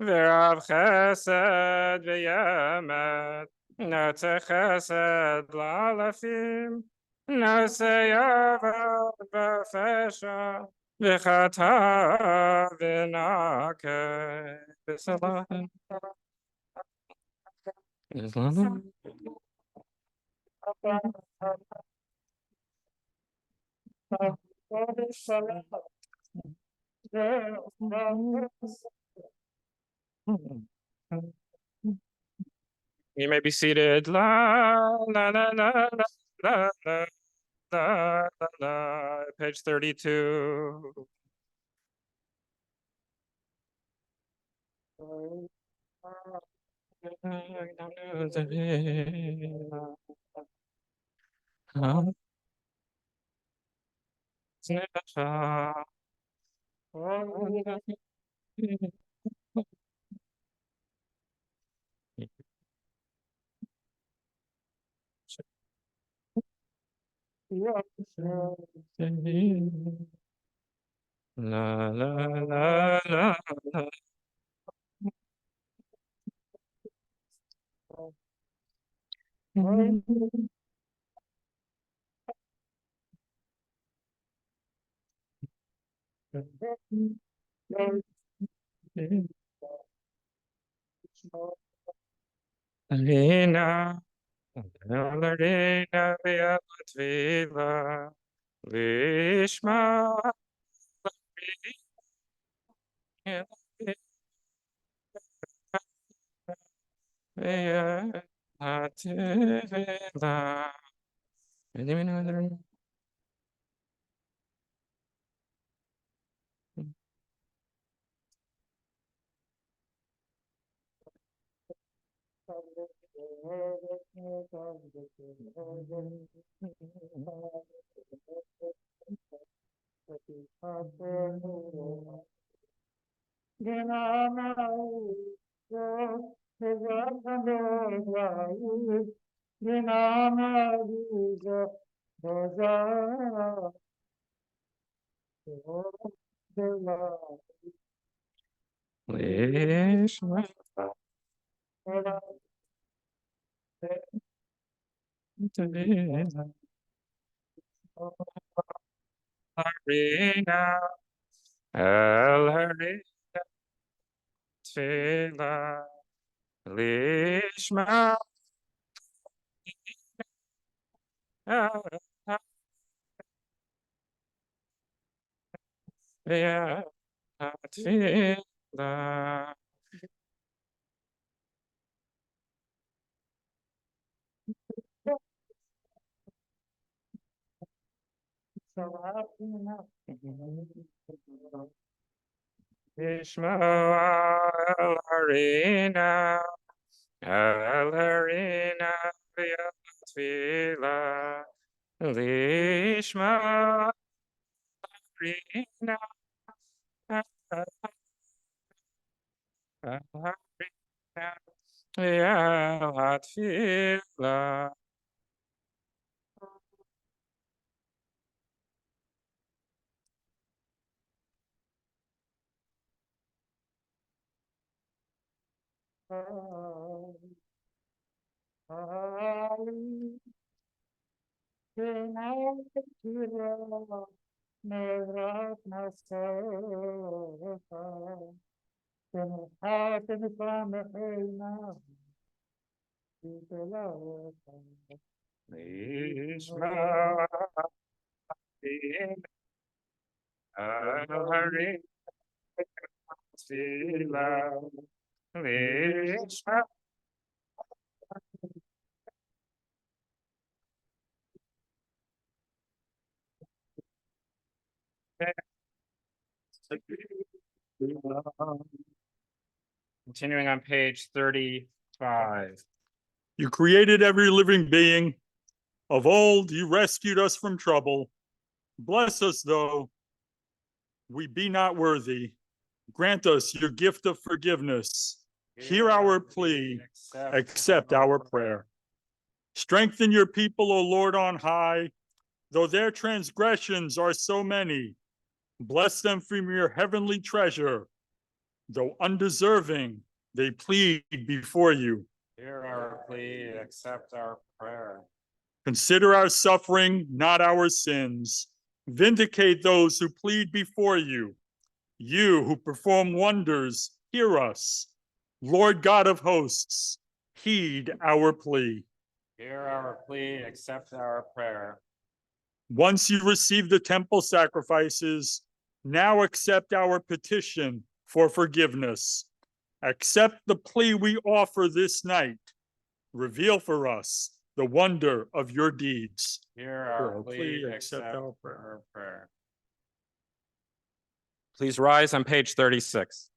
v'rav chesed v'yemet, nate chesed la'alafim, nase yavad v'fesha, v'chata v'nake, v'salah. You may be seated. La la la la la la la la la la. Page 32. La la la la la. Alina, Alina, via Latvila, Lishma, via Latvila. Lishma, Harina, El Harina, Tila, Lishma, via Latvila. Ishmael Harina, El Harina, Tvila, Lishma Harina, Harina, Tvila. Continuing on page 35. You created every living being. Of old, you rescued us from trouble. Bless us, though we be not worthy. Grant us your gift of forgiveness. Hear our plea, accept our prayer. Strengthen your people, O Lord on high, though their transgressions are so many. Bless them from your heavenly treasure. Though undeserving, they plead before you. Hear our plea, accept our prayer. Consider our suffering, not our sins. Vindicate those who plead before you. You who perform wonders, hear us. Lord God of hosts, heed our plea. Hear our plea, accept our prayer. Once you received the temple sacrifices, now accept our petition for forgiveness. Accept the plea we offer this night. Reveal for us the wonder of your deeds. Hear our plea, plea, accept accept our prayer. our prayer. Please rise on page 36.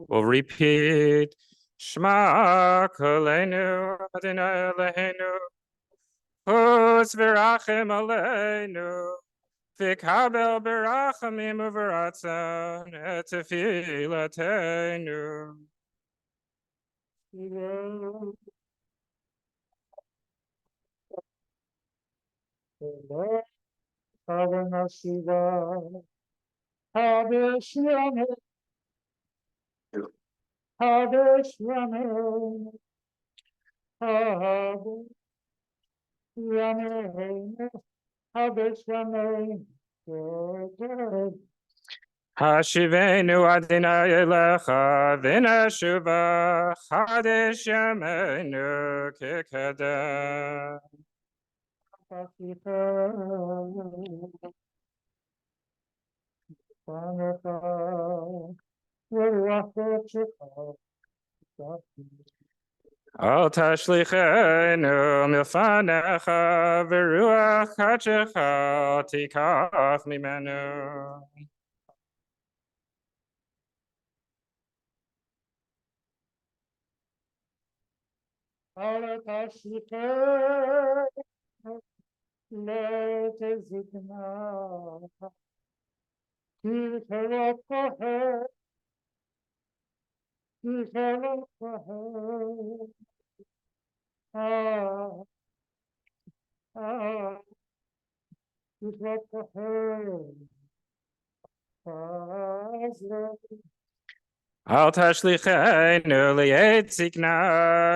We'll repeat. Shema Kolenu Adonai Eloheinu Hus v'rachem aleinu v'kabel b'rachamim uv'ratzon et tefillatenu. Hashivenu Adonai Elecha v'neshuva Chadesh Yameinu kikadem. Al tashlichenu milfanecha v'ruach hachecha tikach mimenu. Al tashlichenu li'etzikna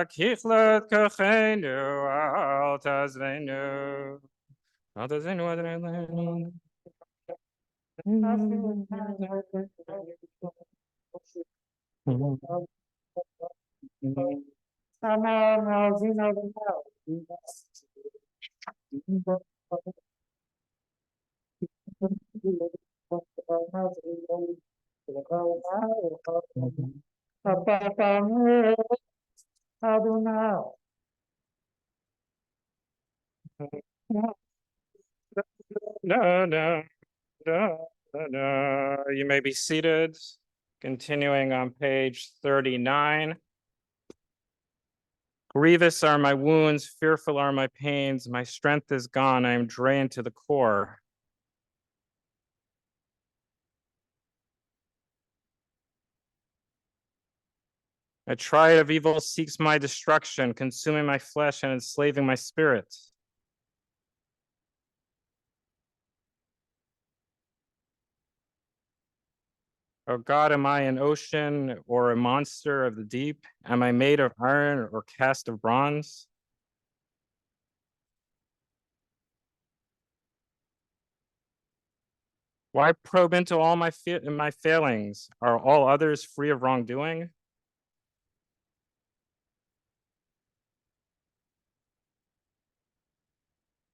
kichlot kochenu al tazvenu. Al tazvenu Adonai Eloheinu. No, no, no, no. You may be seated. Continuing on page 39. Grievous are my wounds, fearful are my pains. My strength is gone. I am drained to the core. A triad of evil seeks my destruction, consuming my flesh and enslaving my spirit. O God, am I an ocean or a monster of the deep? Am I made of iron or cast of bronze? Why probe into all my failings? Are all others free of wrongdoing?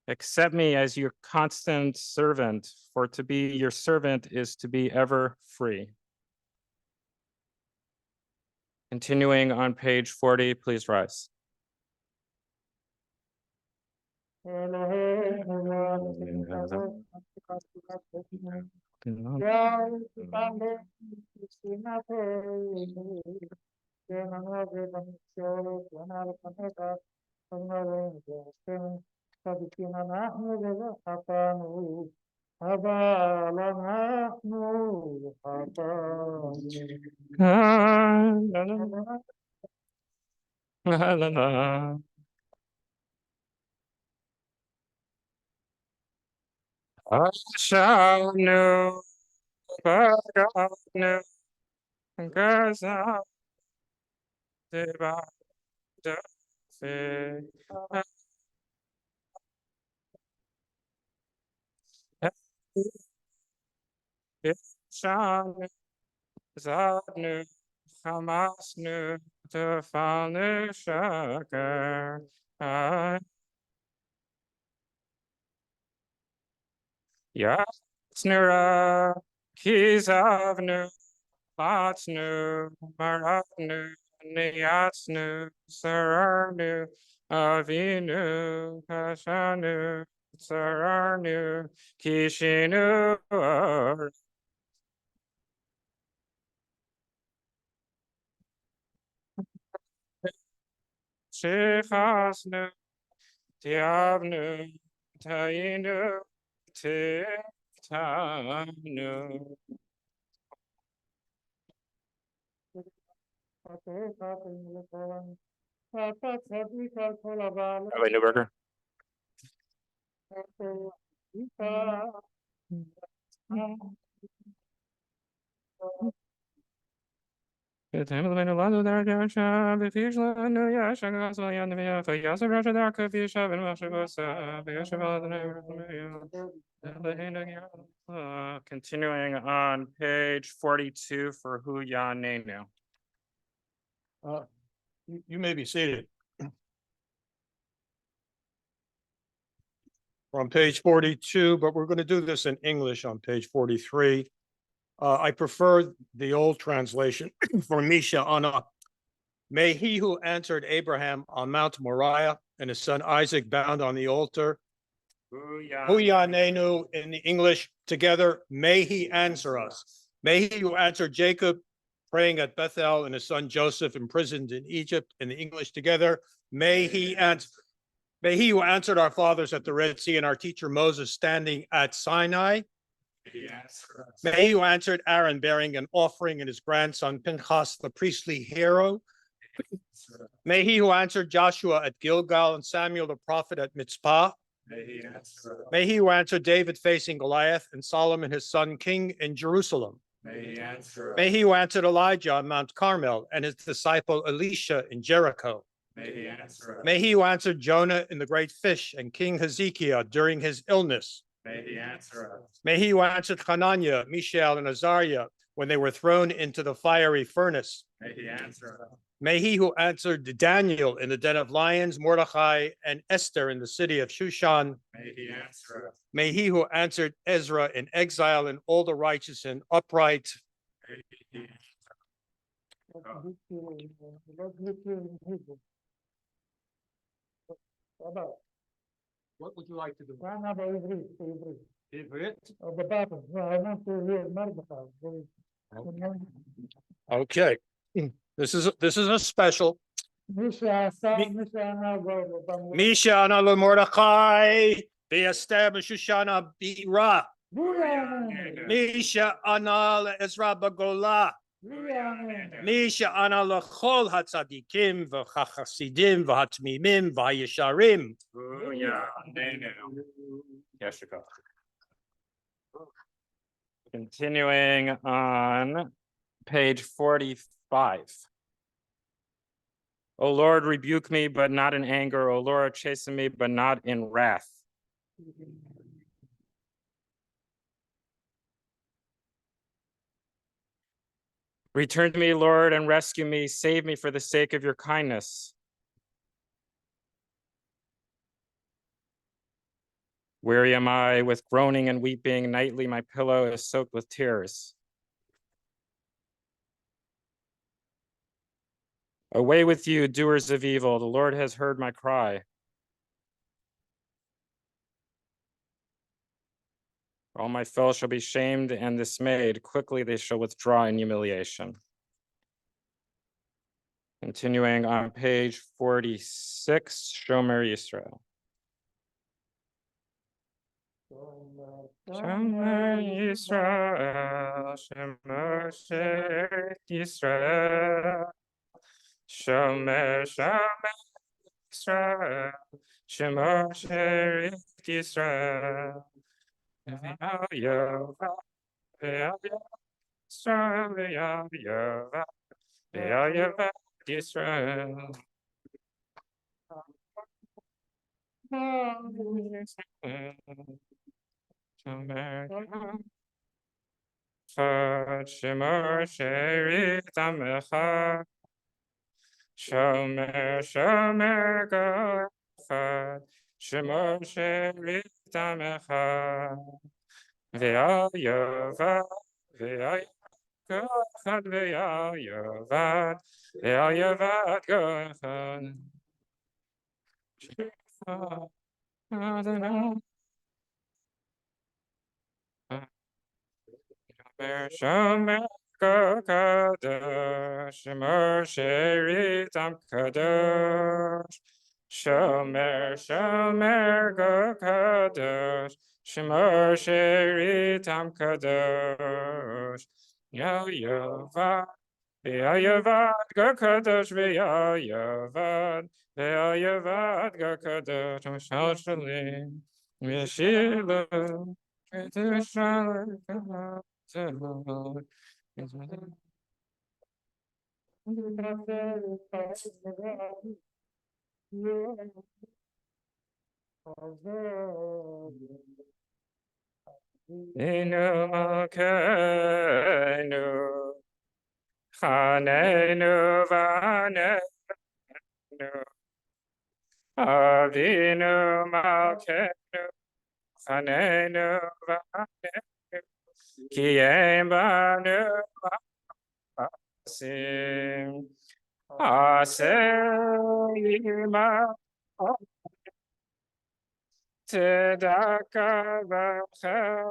Accept me as your constant servant, for to be your servant is to be ever free. Continuing on page 40, please rise. Ashanu Baganu Gaza Deba Zadnu, Hamasnu, Tefalnu, Shaker, Yatsnura, Kizavnu, Latsnu, Maratnu, Niyatsnu, Sararnu, Avinu, Hashanu, Sararnu, Kishinu, Shechasnu, Tiavnu, Tainu, Tiftanu. Rabbi Newberger. The time of the Lando there, Jasha, the Fishla, no Yasha, Goswell, and the Via, for Yasa Roger, there could be a shove and Mashibosa, the Yashaval, the name of continuing on page 42 for Hu Ya Nenu. You may be seated. We're on page 42, but we're going to do this in English on page 43. I prefer the old translation for Misha Anna. May he who answered Abraham on Mount Moriah and his son Isaac bound on the altar, Huyanenu in the English together, may he answer us. May he who answered Jacob praying at Bethel and his son Joseph imprisoned in Egypt in the English together, may he answer. May he who answered our fathers at the Red Sea and our teacher Moses standing at Sinai. May he who answered Aaron bearing an offering and his grandson Pinchas, the priestly hero. May he who answered Joshua at Gilgal and Samuel the prophet at Mitzpah. May he who answered David facing Goliath and Solomon his son king in Jerusalem. May he who answered Elijah on Mount Carmel and his disciple Elisha in Jericho. May he who answered Jonah in the great fish and King Hezekiah during his illness. May he who answered Hananiah, Mishael, and Azariah when they were thrown into the fiery furnace. May he who answered Daniel in the den of lions, Mordechai, and Esther in the city of Shushan. May he who answered Ezra in exile and all the righteous and upright. What would you like to do? Okay, this is a special. Misha Ana Mordechai, V'Esther B'Shushana Bira. Misha Ana Ezra Bagola. Misha Ana L'Chol Hatzadikim V'Chachasidim V'Hatmimim V'Yesharim. Continuing on page 45. O Lord, rebuke me, but not in anger. O Lord, chasten me, but not in wrath. Return to me, Lord, and rescue me. Save me for the sake of your kindness. Weary am I with groaning and weeping. Nightly my pillow is soaked with tears. Away with you, doers of evil. The Lord has heard my cry. All my foes shall be shamed and dismayed. Quickly they shall withdraw in humiliation. Continuing on page 46, Shomer Yisrael. Shomer Yisrael, Shomer Yisrael, Shomer Yisrael, Shomer Yisrael. Israel. Shemar Sheri Tamecha Shomer Shomer Gachad Shemar Sheri Tamecha Ve'ayavad Ve'ayavad Gachad Ve'ayavad Ve'ayavad Gachad Adonai Shomer Kadosh, Shomer Sheritam Kadosh, Shomer Kadosh, Shomer Sheritam Kadosh, Yavad, Yavad Kadosh, Yavad, Yavad Kadosh, Mishal Shalim, Yeshilu. Inu Malkeinu, Chanenu Vanenu, Avinu Malkeinu, Chanenu Vanenu, Kiyem Banu Asim, Asema Tzedaka v'chesed,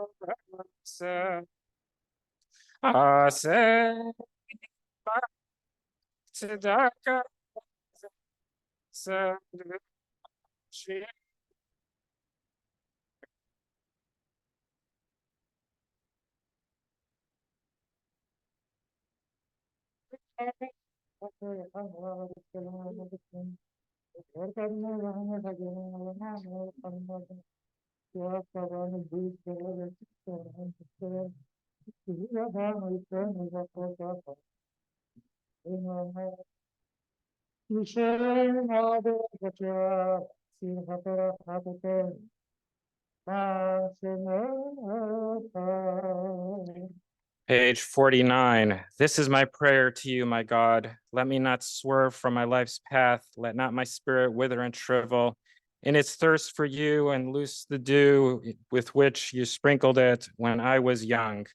Asema Tzedaka v'chesed. Page 49. This is my prayer to you, my God. Let me not swerve from my life's path. Let not my spirit wither and shrivel in its thirst for you, and loose the dew with which you sprinkled it when I was young.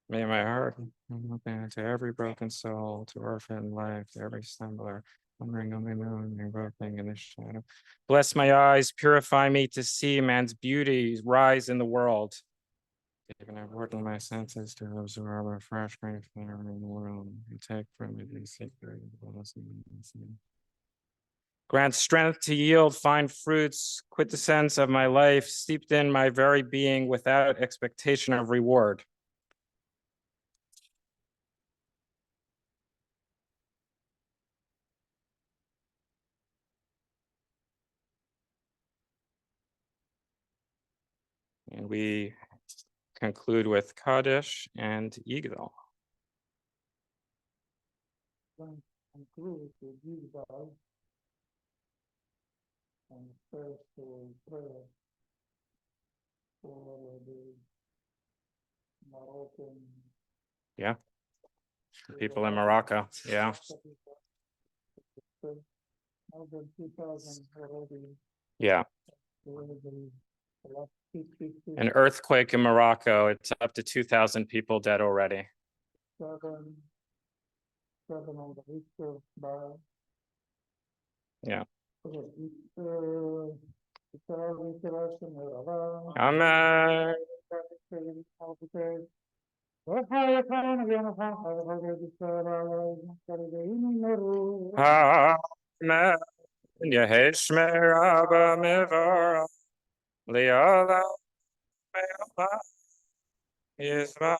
May my heart open to every broken soul, to orphan life, to every stumbler, wondering on my moon and groping in the shadow. Bless my eyes, purify me to see man's beauty rise in the world. Even I working my senses to absorb a fresh grain flavor in the world and take from it the secret blessing. Grant strength to yield fine fruits, quintessence of my life, steeped in my very being without expectation of reward. And we conclude with Kaddish and Yigdal. And first prayer for the Moroccan. Yeah. People in Morocco. Yeah. More than 2,000 already. Yeah. An earthquake in Morocco. It's up to 2,000 people dead already. Seven on the Richter bar. Yeah. Amen. Amen. Yehesh meraba mevara liala me'ala yizra.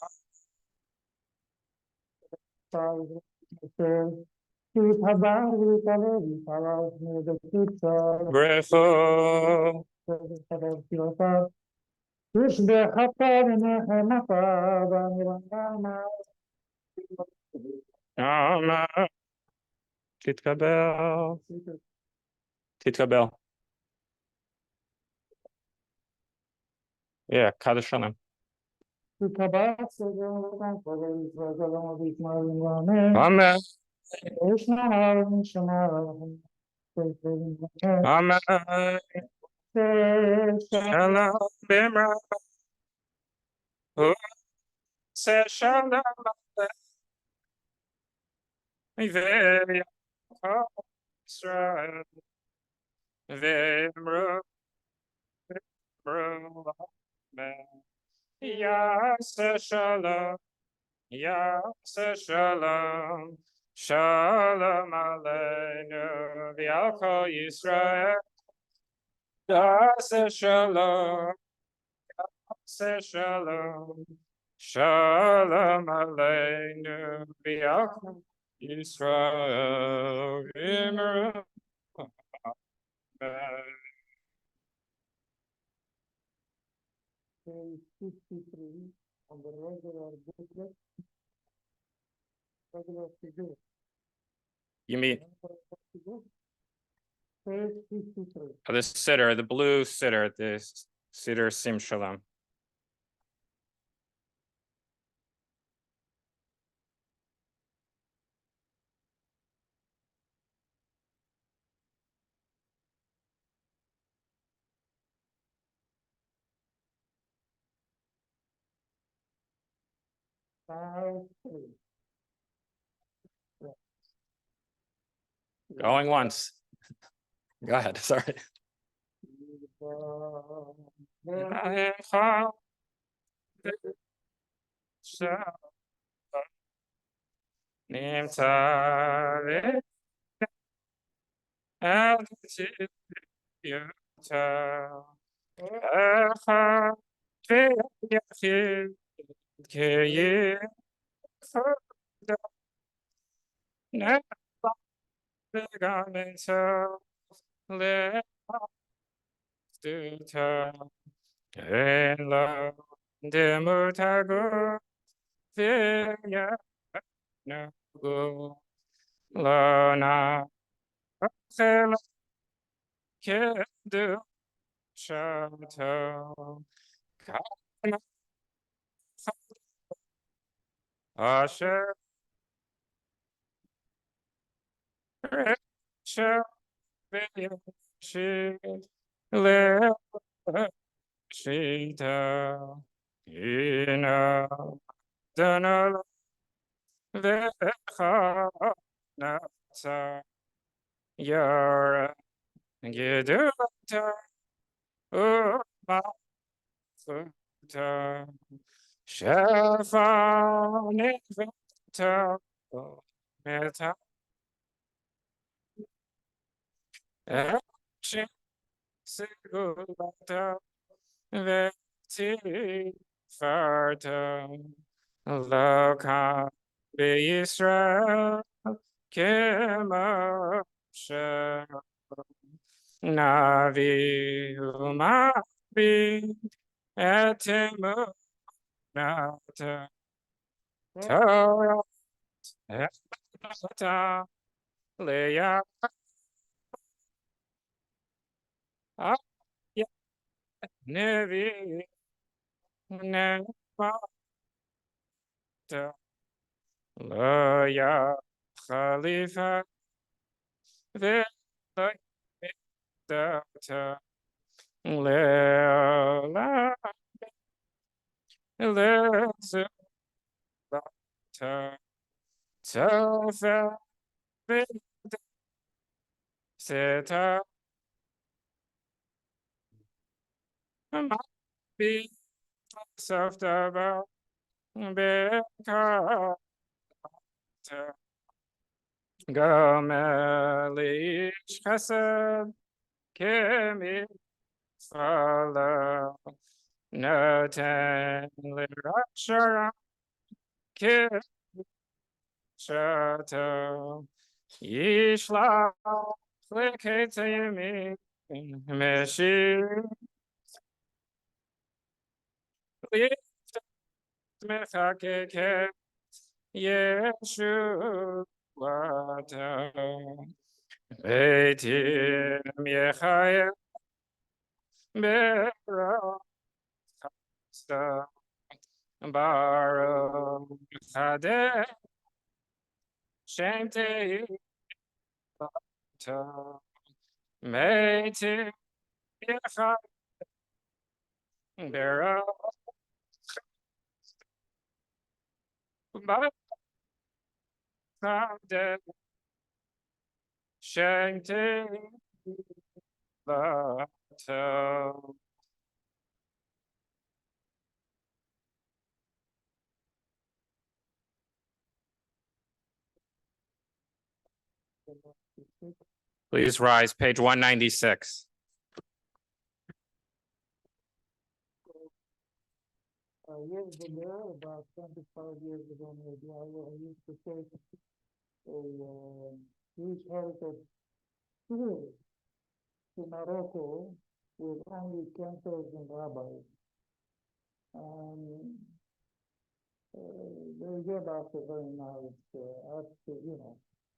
Grateful. Amen. Titkabel. Titkabel. Yeah, Kaddish Shalom. Amen. Amen. Shalom Bimra. Say Shalom. Ve'yakov Israel. Ve'emru. Amen. Yaseh Shalom. Yaseh Shalom. Shalom Aleinu. V'yakol Yisrael. Yaseh Shalom. Yaseh Shalom. Shalom Aleinu. V'yakol Yisrael. Amen. Page 53 on the regular booklet. Regular figure. You mean Page 53. the sitter, the blue sitter, the sitter Sim Shalom. Going once. Go ahead, sorry. Lona Kedu Shato Asher Shall she live Shita Ina Dana Vecha Nasa Yara Geduta Uma Futa Shafa Nivita Meta Action Sigulata Veti Farta Loka Be Israel Kema Navi Umabi Etemu Nata Torah Etata Leia Nevi Nemata Loya Khalifa Vela Data Lela Elizabeth Sofa Seta Be soft about Beka Gomeli Chesed Kemi Fala Noten Lirachara Kishato Yishla Liketayimi Meshi Mechakeke Yeshua Beitim Yechaya Bera Baruch Adeh Shem Tei Meiti Yecha Baruch Adeh Shem Tei Please rise, page 196. Years ago, about 25 years ago, maybe, I used to take a huge heritage tour to Morocco with only cantors and rabbis. And they gave us a very nice,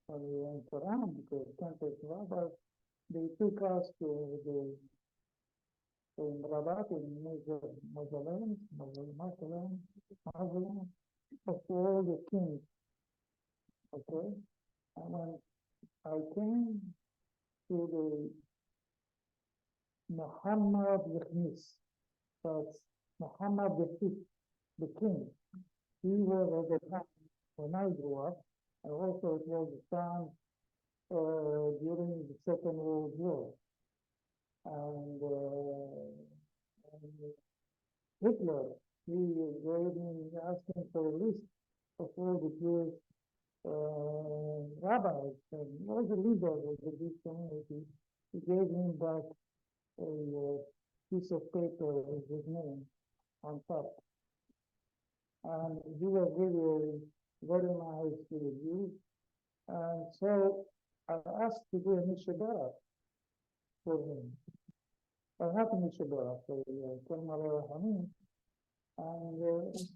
when we went around, because cantors and rabbis, they took us to the in Rabat, in mausoleum, of all the kings. Okay, and when I came to the Muhammad Yahnis, that's Muhammad the king. He was at the time when I grew up, and also it was the time during the Second World War. And Hitler, he gave me asking for a list of all the Jewish rabbis and all the leaders of the Jewish community. He gave him back a piece of paper with his name on top. And he was really very nice to the Jews. And so I asked to do a Mishabara for him. Not a Mishabara, for Kalmar Hamim. And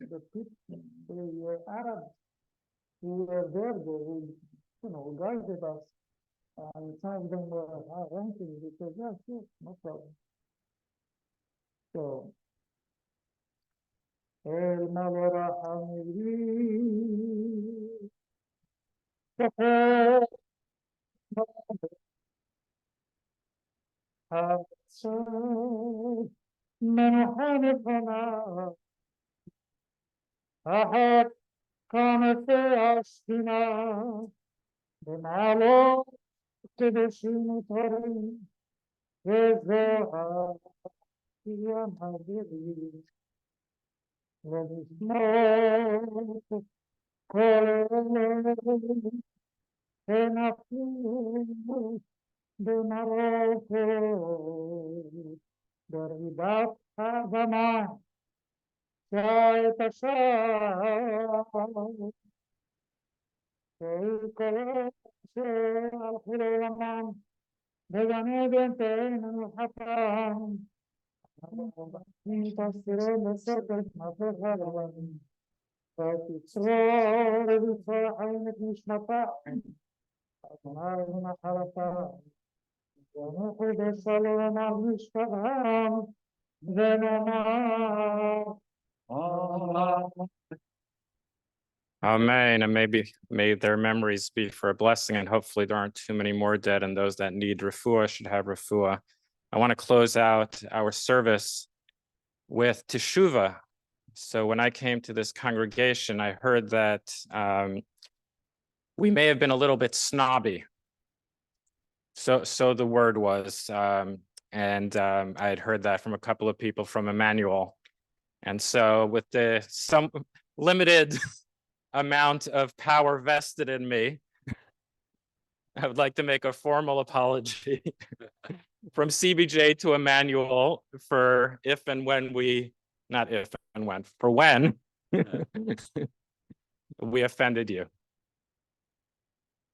the people, the Arabs who were there, who guided us, and some of them were ranking, they said, yes, yes, no problem. So, El Malora أحد كان في عصرنا بمعلوم تدشين طريق وزوها يا حبيبي ونسمع كل نقول بمعروف دربات زمان يتشاء ويكون الخيرمان بجانب انتين الحطام تفسرون السرد مفرغ فتسرور بصاحبك مش نطاع أمارنا حرفا ونقود الصلاة مش فهم ذنما Amen. And may their memories be for a blessing, and hopefully there aren't too many more dead, and those that need refuah should have refuah. I want to close out our service with teshuvah. So when I came to this congregation, I heard that we may have been a little bit snobby. So the word was, and I had heard that from a couple of people from Emanuel. And so with some limited amount of power vested in me, I would like to make a formal apology from CBJ to Emanuel for if and when not if and when, for when we offended you.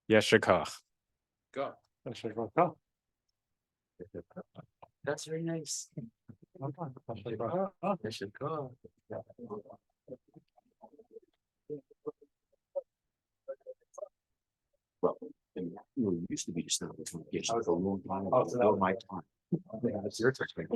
Yeshurun. Go. That's very nice. Well, it used to be just not the congregation for a long time ago, before my time. It's your turn.